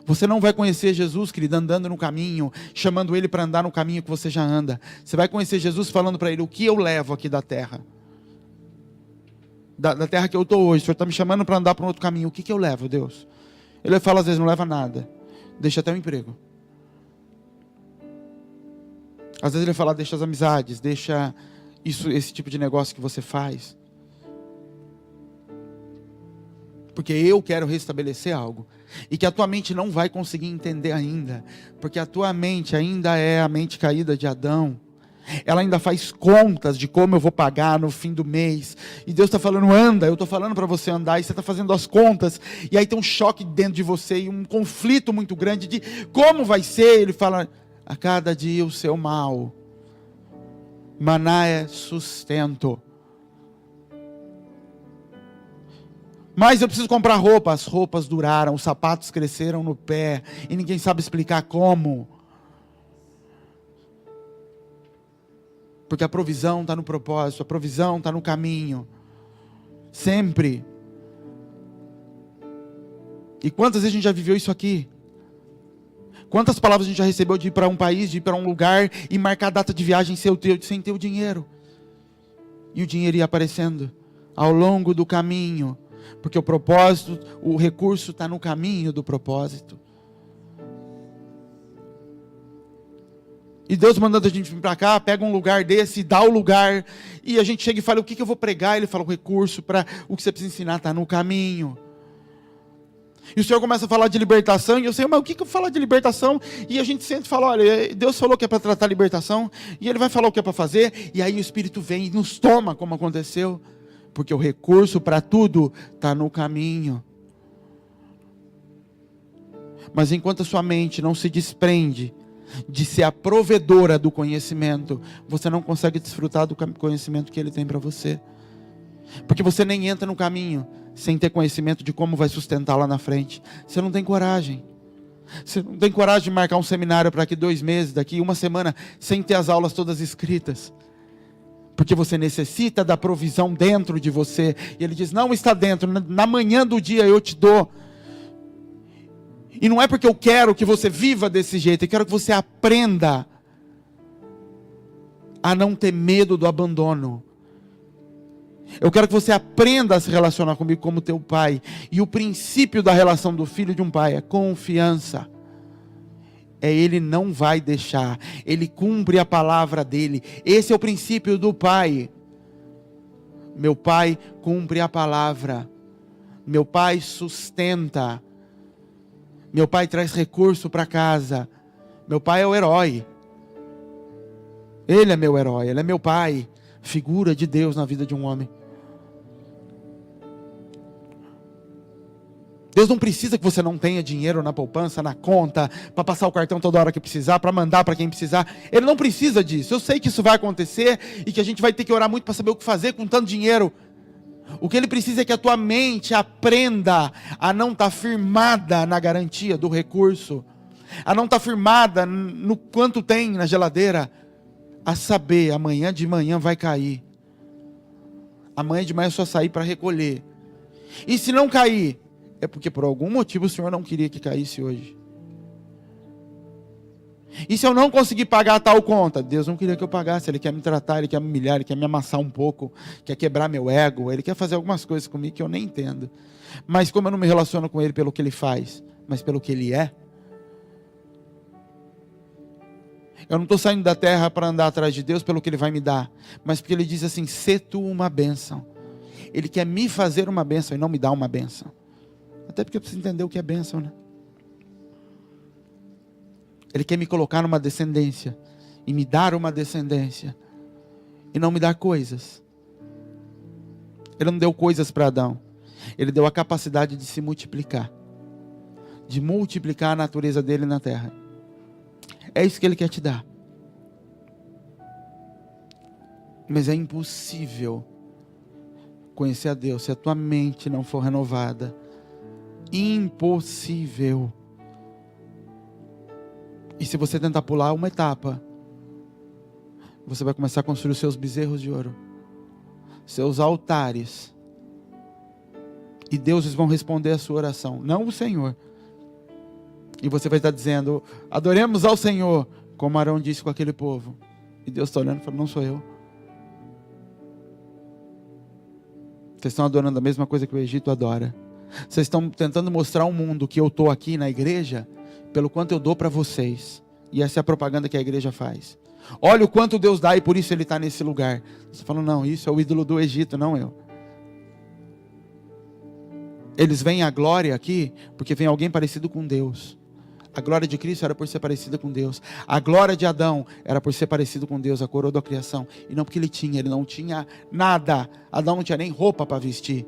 Você não vai conhecer Jesus, querido, andando no caminho, chamando Ele para andar no caminho que você já anda. Você vai conhecer Jesus falando para Ele: o que eu levo aqui da terra? Da terra que eu estou hoje, o Senhor está me chamando para andar para um outro caminho. O que eu levo, Deus? Ele fala às vezes: não leva nada, deixa até o emprego. Às vezes Ele fala: deixa as amizades, deixa esse tipo de negócio que você faz. Porque eu quero restabelecer algo. E que a tua mente não vai conseguir entender ainda. Porque a tua mente ainda é a mente caída de Adão. Ela ainda faz contas de como eu vou pagar no fim do mês. E Deus está falando, anda, eu estou falando para você andar, e você está fazendo as contas. E aí tem um choque dentro de você, e um conflito muito grande de como vai ser. Ele fala, a cada dia o seu mal. Maná é sustento. Mas eu preciso comprar roupa. As roupas duraram, os sapatos cresceram no pé, e ninguém sabe explicar como. Porque a provisão está no propósito, a provisão está no caminho. Sempre. E quantas vezes a gente já viveu isso aqui? Quantas palavras a gente já recebeu de ir para um país, de ir para um lugar e marcar a data de viagem sem ter o dinheiro? E o dinheiro ia aparecendo ao longo do caminho. Porque o propósito, o recurso está no caminho do propósito. E Deus mandando a gente vir para cá, pega um lugar desse, dá o lugar, e a gente chega e fala, o que eu vou pregar? Ele fala, o recurso para o que você precisa ensinar está no caminho. E o Senhor começa a falar de libertação, e eu sei, mas o que eu falo de libertação? E a gente sente e fala, olha, Deus falou que é para tratar libertação, e Ele vai falar o que é para fazer, e aí o Espírito vem e nos toma, como aconteceu, porque o recurso para tudo está no caminho. Mas enquanto a sua mente não se desprende de ser a provedora do conhecimento, você não consegue desfrutar do conhecimento que Ele tem para você. Porque você nem entra no caminho sem ter conhecimento de como vai sustentar lá na frente. Você não tem coragem. Você não tem coragem de marcar um seminário para daqui 2 meses, daqui 1 semana, sem ter as aulas todas escritas. Porque você necessita da provisão dentro de você. E Ele diz, não está dentro, na manhã do dia eu te dou. E não é porque eu quero que você viva desse jeito, eu quero que você aprenda a não ter medo do abandono. Eu quero que você aprenda a se relacionar comigo como teu pai. E o princípio da relação do filho de um pai é confiança. Ele não vai deixar, ele cumpre a palavra dele. Esse é o princípio do pai. Meu pai cumpre a palavra. Meu pai sustenta. Meu pai traz recurso para casa. Meu pai é o herói. Ele é meu herói, ele é meu pai. Figura de Deus na vida de um homem. Deus não precisa que você não tenha dinheiro na poupança, na conta, para passar o cartão toda hora que precisar, para mandar para quem precisar. Ele não precisa disso. Eu sei que isso vai acontecer e que a gente vai ter que orar muito para saber o que fazer com tanto dinheiro. O que Ele precisa é que a tua mente aprenda a não estar firmada na garantia do recurso, a não estar firmada no quanto tem na geladeira, a saber, amanhã de manhã vai cair. Amanhã de manhã é só sair para recolher. E se não cair, é porque por algum motivo o Senhor não queria que caísse hoje. E se eu não conseguir pagar tal conta? Deus não queria que eu pagasse, Ele quer me tratar, Ele quer me humilhar, Ele quer me amassar um pouco, quer quebrar meu ego, Ele quer fazer algumas coisas comigo que eu nem entendo. Mas como eu não me relaciono com Ele pelo que Ele faz, mas pelo que Ele é, eu não estou saindo da terra para andar atrás de Deus pelo que Ele vai me dar, mas porque Ele diz assim, sê tu uma bênção. Ele quer me fazer uma bênção e não me dar uma bênção. Até porque eu preciso entender o que é bênção, né? Ele quer me colocar numa descendência e me dar uma descendência e não me dar coisas. Ele não deu coisas para Adão. Ele deu a capacidade de se multiplicar, de multiplicar a natureza dele na terra. É isso que Ele quer te dar. Mas é impossível conhecer a Deus se a tua mente não for renovada. Impossível. E se você tentar pular uma etapa, você vai começar a construir os seus bezerros de ouro, seus altares, e deuses vão responder a sua oração, não o Senhor. E você vai estar dizendo, adoremos ao Senhor, como Arão disse com aquele povo. E Deus está olhando e falando, não sou eu. Vocês estão adorando a mesma coisa que o Egito adora. Vocês estão tentando mostrar ao mundo que eu estou aqui na igreja pelo quanto eu dou para vocês. E essa é a propaganda que a igreja faz. Olha o quanto Deus dá e por isso Ele está nesse lugar. Você fala, não, isso é o ídolo do Egito, não eu. Eles veem a glória aqui porque vem alguém parecido com Deus. A glória de Cristo era por ser parecida com Deus. A glória de Adão era por ser parecido com Deus, a coroa da criação. E não porque ele não tinha nada. Adão não tinha nem roupa para vestir.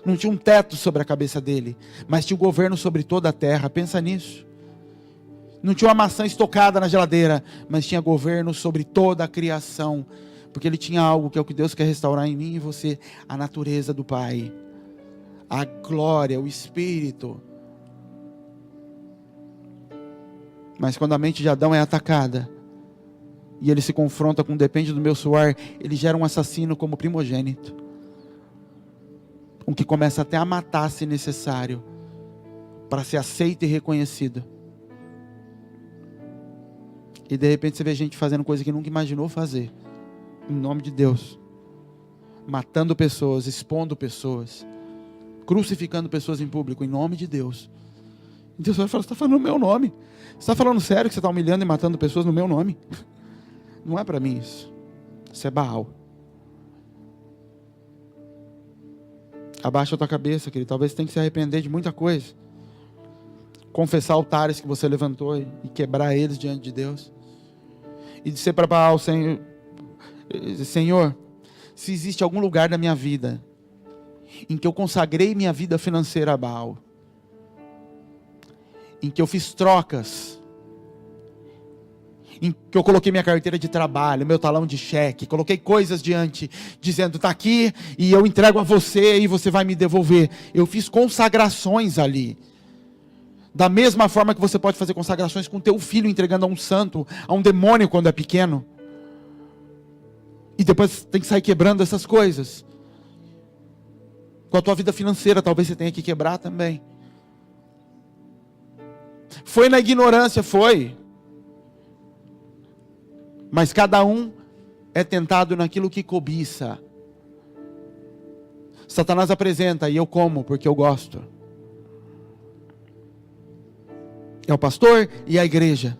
Não tinha um teto sobre a cabeça dele. Mas tinha o governo sobre toda a terra. Pensa nisso. Não tinha uma maçã estocada na geladeira, mas tinha governo sobre toda a criação. Porque ele tinha algo que é o que Deus quer restaurar em mim e você. A natureza do Pai. A glória, o Espírito. Mas quando a mente de Adão é atacada, e ele se confronta com depende do meu suor, ele gera um assassino como primogênito. Um que começa até a matar se necessário, para ser aceito e reconhecido. E de repente você vê gente fazendo coisa que nunca imaginou fazer. Em nome de Deus. Matando pessoas, expondo pessoas. Crucificando pessoas em público, em nome de Deus. Deus vai falar, você está falando no meu nome. Você está falando sério que você está humilhando e matando pessoas no meu nome? Não é para mim isso. Isso é Baal. Abaixa a tua cabeça, querido. Talvez você tenha que se arrepender de muita coisa. Confessar altares que você levantou e quebrar eles diante de Deus. E dizer para Baal, Senhor, se existe algum lugar da minha vida em que eu consagrei minha vida financeira a Baal, em que eu fiz trocas, em que eu coloquei minha carteira de trabalho, meu talão de cheque, coloquei coisas diante, dizendo, está aqui, e eu entrego a você, e você vai me devolver. Eu fiz consagrações ali. Da mesma forma que você pode fazer consagrações com teu filho, entregando a um santo, a um demônio quando é pequeno. E depois tem que sair quebrando essas coisas. Com a tua vida financeira, talvez você tenha que quebrar também. Foi na ignorância, foi. Mas cada um é tentado naquilo que cobiça. Satanás apresenta, e eu como, porque eu gosto. É o pastor e a igreja.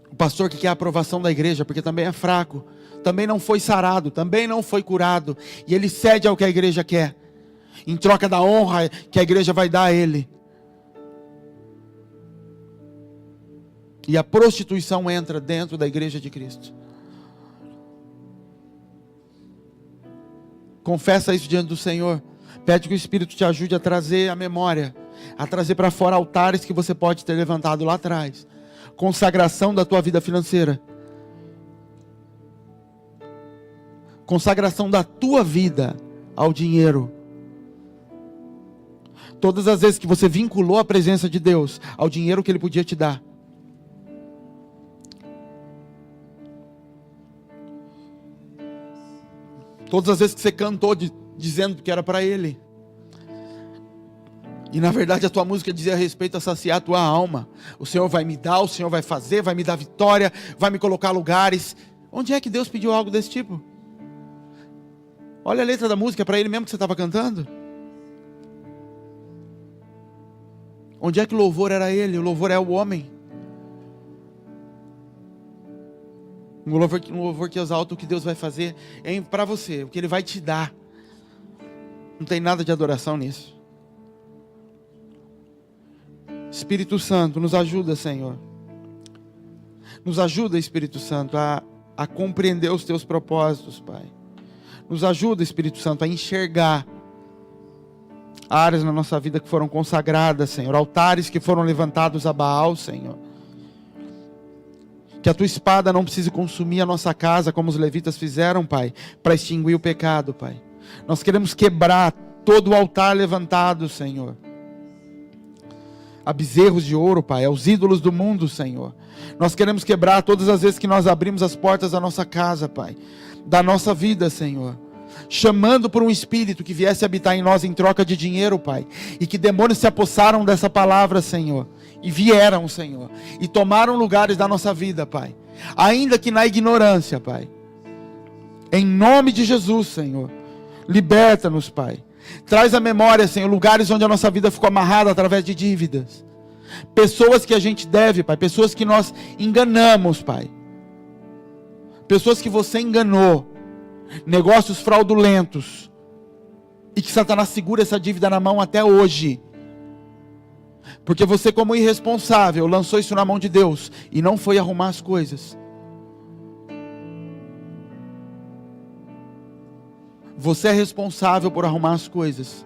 O pastor que quer a aprovação da igreja, porque também é fraco. Também não foi sarado, também não foi curado. E ele cede ao que a igreja quer. Em troca da honra que a igreja vai dar a ele. E a prostituição entra dentro da igreja de Cristo. Confessa isso diante do Senhor. Pede que o Espírito te ajude a trazer a memória. A trazer para fora altares que você pode ter levantado lá atrás. Consagração da tua vida financeira. Consagração da tua vida ao dinheiro. Todas as vezes que você vinculou a presença de Deus ao dinheiro que Ele podia te dar. Todas as vezes que você cantou dizendo que era para Ele. E na verdade a tua música dizia a respeito a saciar a tua alma. O Senhor vai me dar, o Senhor vai fazer, vai me dar vitória, vai me colocar lugares. Onde é que Deus pediu algo desse tipo? Olha a letra da música, é para Ele mesmo que você estava cantando. Onde é que o louvor era Ele? O louvor é o homem. Um louvor que exalta o que Deus vai fazer para você, o que Ele vai te dar. Não tem nada de adoração nisso. Espírito Santo, nos ajuda, Senhor. Nos ajuda, Espírito Santo, a compreender os Teus propósitos, Pai. Nos ajuda, Espírito Santo, a enxergar áreas na nossa vida que foram consagradas, Senhor. Altares que foram levantados a Baal, Senhor. Que a Tua espada não precise consumir a nossa casa, como os levitas fizeram, Pai, para extinguir o pecado, Pai. Nós queremos quebrar todo o altar levantado, Senhor. A bezerros de ouro, Pai, aos ídolos do mundo, Senhor. Nós queremos quebrar todas as vezes que nós abrimos as portas da nossa casa, Pai, da nossa vida, Senhor. Chamando por um Espírito que viesse habitar em nós em troca de dinheiro, Pai. E que demônios se apossaram dessa palavra, Senhor. E vieram, Senhor. E tomaram lugares da nossa vida, Pai. Ainda que na ignorância, Pai. Em nome de Jesus, Senhor. Liberta-nos, Pai. Traz à memória, Senhor, lugares onde a nossa vida ficou amarrada através de dívidas. Pessoas que a gente deve, Pai. Pessoas que nós enganamos, Pai. Pessoas que você enganou. Negócios fraudulentos. E que Satanás segura essa dívida na mão até hoje. Porque você, como irresponsável, lançou isso na mão de Deus e não foi arrumar as coisas. Você é responsável por arrumar as coisas.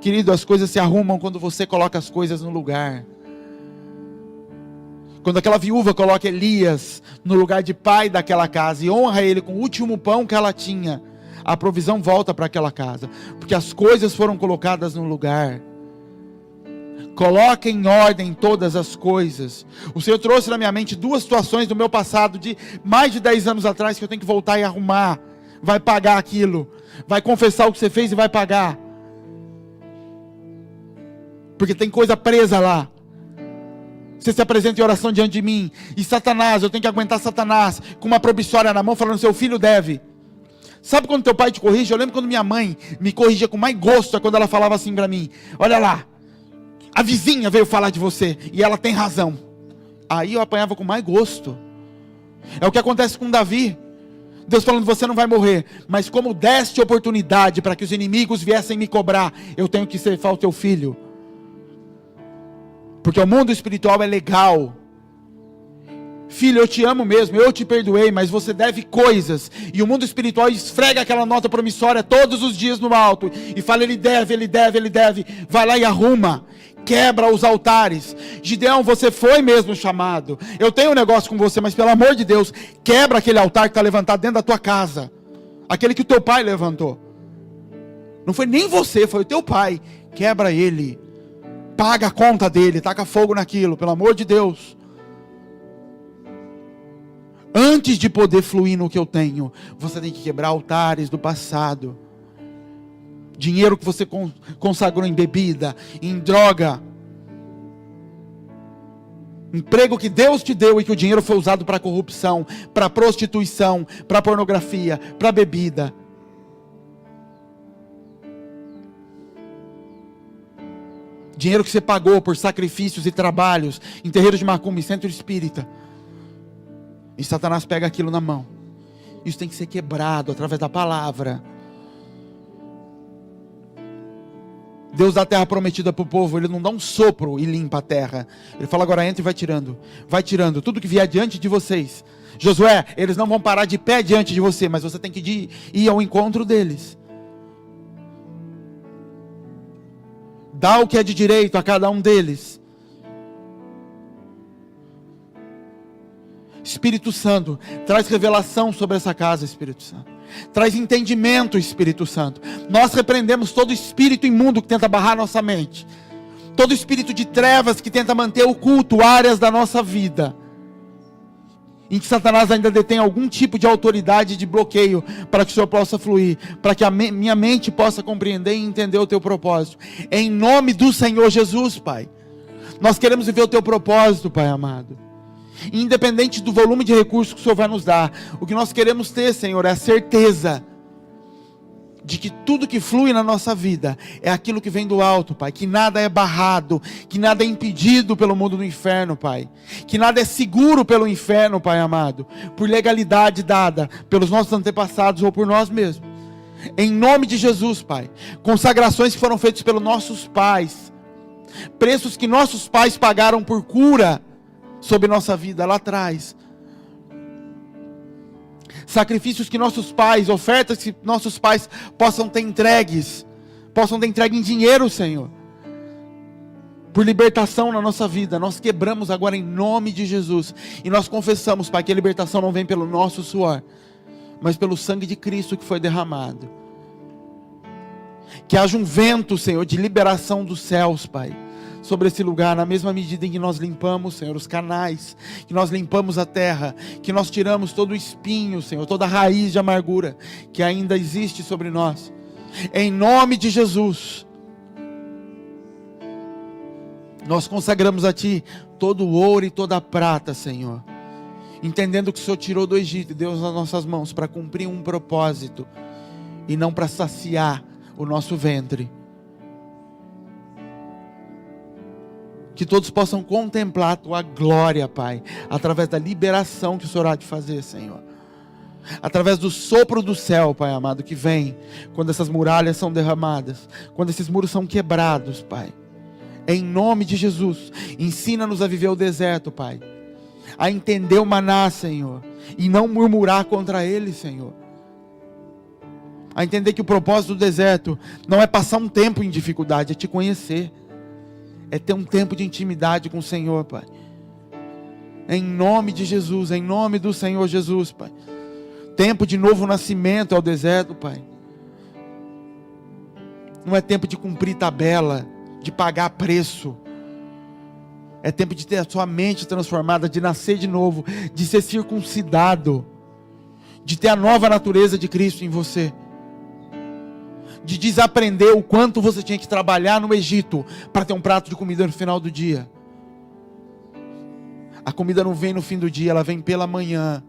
Querido, as coisas se arrumam quando você coloca as coisas no lugar. Quando aquela viúva coloca Elias no lugar de pai daquela casa e honra ele com o último pão que ela tinha, a provisão volta para aquela casa, porque as coisas foram colocadas no lugar. Coloque em ordem todas as coisas. O Senhor trouxe na minha mente 2 situações do meu passado, de mais de 10 anos atrás, que eu tenho que voltar e arrumar. Vai pagar aquilo, vai confessar o que você fez e vai pagar, porque tem coisa presa lá. Você se apresenta em oração diante de mim, e Satanás, eu tenho que aguentar Satanás com uma promissória na mão, falando: seu filho deve. Sabe quando teu pai te corrige? Eu lembro quando minha mãe me corrigia com mais gosto, quando ela falava assim para mim: olha lá, a vizinha veio falar de você, e ela tem razão. Aí eu apanhava com mais gosto. É o que acontece com Davi. Deus falando: você não vai morrer, mas como deste oportunidade para que os inimigos viessem me cobrar, eu tenho que ceifar o teu filho. Porque o mundo espiritual é legal. Filho, eu te amo mesmo, eu te perdoei, mas você deve coisas. E o mundo espiritual esfrega aquela nota promissória todos os dias no alto e fala: ele deve, ele deve, ele deve. Vai lá e arruma, quebra os altares. Gideão, você foi mesmo chamado. Eu tenho um negócio com você, mas pelo amor de Deus, quebra aquele altar que está levantado dentro da tua casa, aquele que o teu pai levantou. Não foi nem você, foi o teu pai. Quebra ele, paga a conta dele, taca fogo naquilo, pelo amor de Deus. Antes de poder fluir no que eu tenho, você tem que quebrar altares do passado. Dinheiro que você consagrou em bebida, em droga. Emprego que Deus te deu e que o dinheiro foi usado para corrupção, para prostituição, para pornografia, para bebida. Dinheiro que você pagou por sacrifícios e trabalhos em terreiros de macumba, em centro espírita. E Satanás pega aquilo na mão. Isso tem que ser quebrado através da palavra. Deus dá a terra prometida para o povo. Ele não dá um sopro e limpa a terra. Ele fala: agora entra e vai tirando. Vai tirando tudo que vier diante de vocês. Josué, eles não vão parar de pé diante de você, mas você tem que ir ao encontro deles. Dá o que é de direito a cada um deles. Espírito Santo, traz revelação sobre essa casa, Espírito Santo. Traz entendimento, Espírito Santo. Nós repreendemos todo espírito imundo que tenta barrar nossa mente. Todo espírito de trevas que tenta manter oculto áreas da nossa vida, em que Satanás ainda detém algum tipo de autoridade de bloqueio, para que o Senhor possa fluir, para que a minha mente possa compreender e entender o teu propósito. Em nome do Senhor Jesus, Pai. Nós queremos viver o teu propósito, Pai amado. Independente do volume de recursos que o Senhor vai nos dar, o que nós queremos ter, Senhor, é a certeza de que tudo que flui na nossa vida é aquilo que vem do alto, Pai. Que nada é barrado, que nada é impedido pelo mundo do inferno, Pai. Que nada é seguro pelo inferno, Pai amado, por legalidade dada pelos nossos antepassados ou por nós mesmos. Em nome de Jesus, Pai. Consagrações que foram feitas pelos nossos pais, preços que nossos pais pagaram por cura sobre nossa vida lá atrás. Sacrifícios que nossos pais, ofertas que nossos pais possam ter entregue em dinheiro, Senhor, por libertação na nossa vida. Nós quebramos agora em nome de Jesus, e nós confessamos, Pai, que a libertação não vem pelo nosso suor, mas pelo sangue de Cristo que foi derramado. Que haja um vento, Senhor, de liberação dos céus, Pai, sobre esse lugar, na mesma medida em que nós limpamos, Senhor, os canais, que nós limpamos a terra, que nós tiramos todo o espinho, Senhor, toda a raiz de amargura que ainda existe sobre nós. Em nome de Jesus, nós consagramos a Ti todo o ouro e toda a prata, Senhor, entendendo que o Senhor tirou do Egito e deu nas nossas mãos para cumprir um propósito, e não para saciar o nosso ventre. Que todos possam contemplar a tua glória, Pai, através da liberação que o Senhor há de fazer, Senhor. Através do sopro do céu, Pai amado, que vem quando essas muralhas são derramadas, quando esses muros são quebrados, Pai. Em nome de Jesus, ensina-nos a viver o deserto, Pai. A entender o maná, Senhor, e não murmurar contra ele, Senhor. A entender que o propósito do deserto não é passar um tempo em dificuldade, é te conhecer. É ter um tempo de intimidade com o Senhor, Pai. Em nome de Jesus, em nome do Senhor Jesus, Pai. Tempo de novo nascimento ao deserto, Pai. Não é tempo de cumprir tabela, de pagar preço. É tempo de ter a sua mente transformada, de nascer de novo, de ser circuncidado, de ter a nova natureza de Cristo em você. De desaprender o quanto você tinha que trabalhar no Egito para ter um prato de comida no final do dia. A comida não vem no fim do dia, ela vem pela manhã.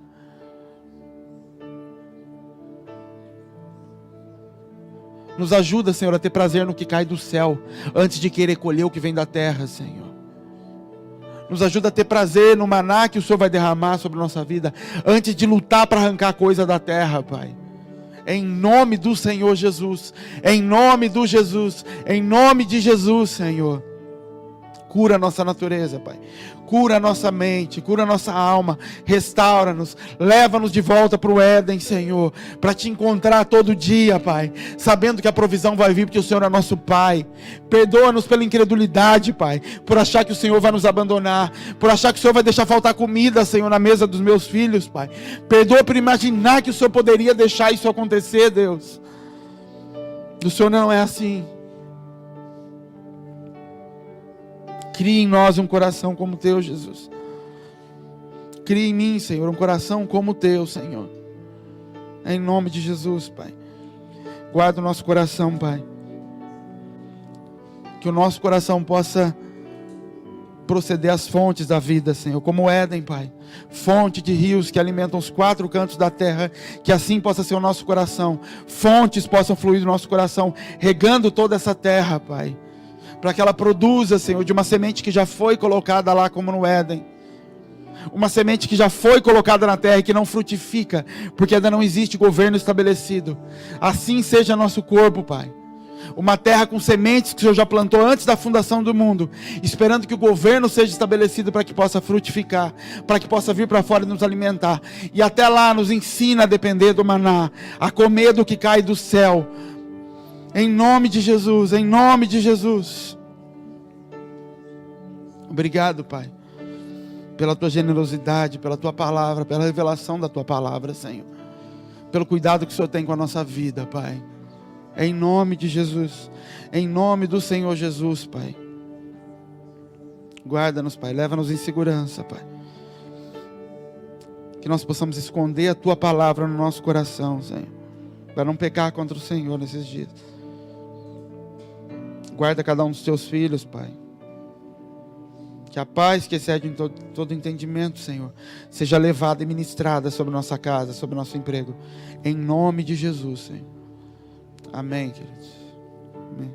Nos ajuda, Senhor, a ter prazer no que cai do céu, antes de querer colher o que vem da terra, Senhor. Nos ajuda a ter prazer no maná que o Senhor vai derramar sobre a nossa vida, antes de lutar para arrancar coisa da terra, Pai. Em nome do Senhor Jesus, em nome do Jesus, em nome de Jesus, Senhor. Cura a nossa natureza, Pai. Cura a nossa mente, cura a nossa alma. Restaura-nos, leva-nos de volta para o Éden, Senhor. Para te encontrar todo dia, Pai. Sabendo que a provisão vai vir porque o Senhor é nosso Pai. Perdoa-nos pela incredulidade, Pai. Por achar que o Senhor vai nos abandonar. Por achar que o Senhor vai deixar faltar comida, Senhor, na mesa dos meus filhos, Pai. Perdoa por imaginar que o Senhor poderia deixar isso acontecer, Deus. O Senhor não é assim. Cria em nós um coração como o teu, Jesus. Cria em mim, Senhor, um coração como o teu, Senhor. Em nome de Jesus, Pai. Guarda o nosso coração, Pai. Que o nosso coração possa proceder às fontes da vida, Senhor. Como o Éden, Pai. Fonte de rios que alimentam os 4 cantos da terra. Que assim possa ser o nosso coração. Fontes possam fluir do nosso coração, regando toda essa terra, Pai. Para que ela produza, Senhor, de uma semente que já foi colocada lá como no Éden. Uma semente que já foi colocada na terra e que não frutifica, porque ainda não existe governo estabelecido. Assim seja nosso corpo, Pai. Uma terra com sementes que o Senhor já plantou antes da fundação do mundo, esperando que o governo seja estabelecido para que possa frutificar, para que possa vir para fora e nos alimentar. E até lá nos ensina a depender do maná, a comer do que cai do céu. Em nome de Jesus, em nome de Jesus. Obrigado, Pai, pela tua generosidade, pela tua palavra, pela revelação da tua palavra, Senhor. Pelo cuidado que o Senhor tem com a nossa vida, Pai. Em nome de Jesus, em nome do Senhor Jesus, Pai. Guarda-nos, Pai, leva-nos em segurança, Pai. Que nós possamos esconder a tua palavra no nosso coração, Senhor, para não pecar contra o Senhor nesses dias. Guarda cada um dos teus filhos, Pai. Que a paz que excede em todo entendimento, Senhor, seja levada e ministrada sobre nossa casa, sobre nosso emprego. Em nome de Jesus, Senhor. Amém, queridos. Amém.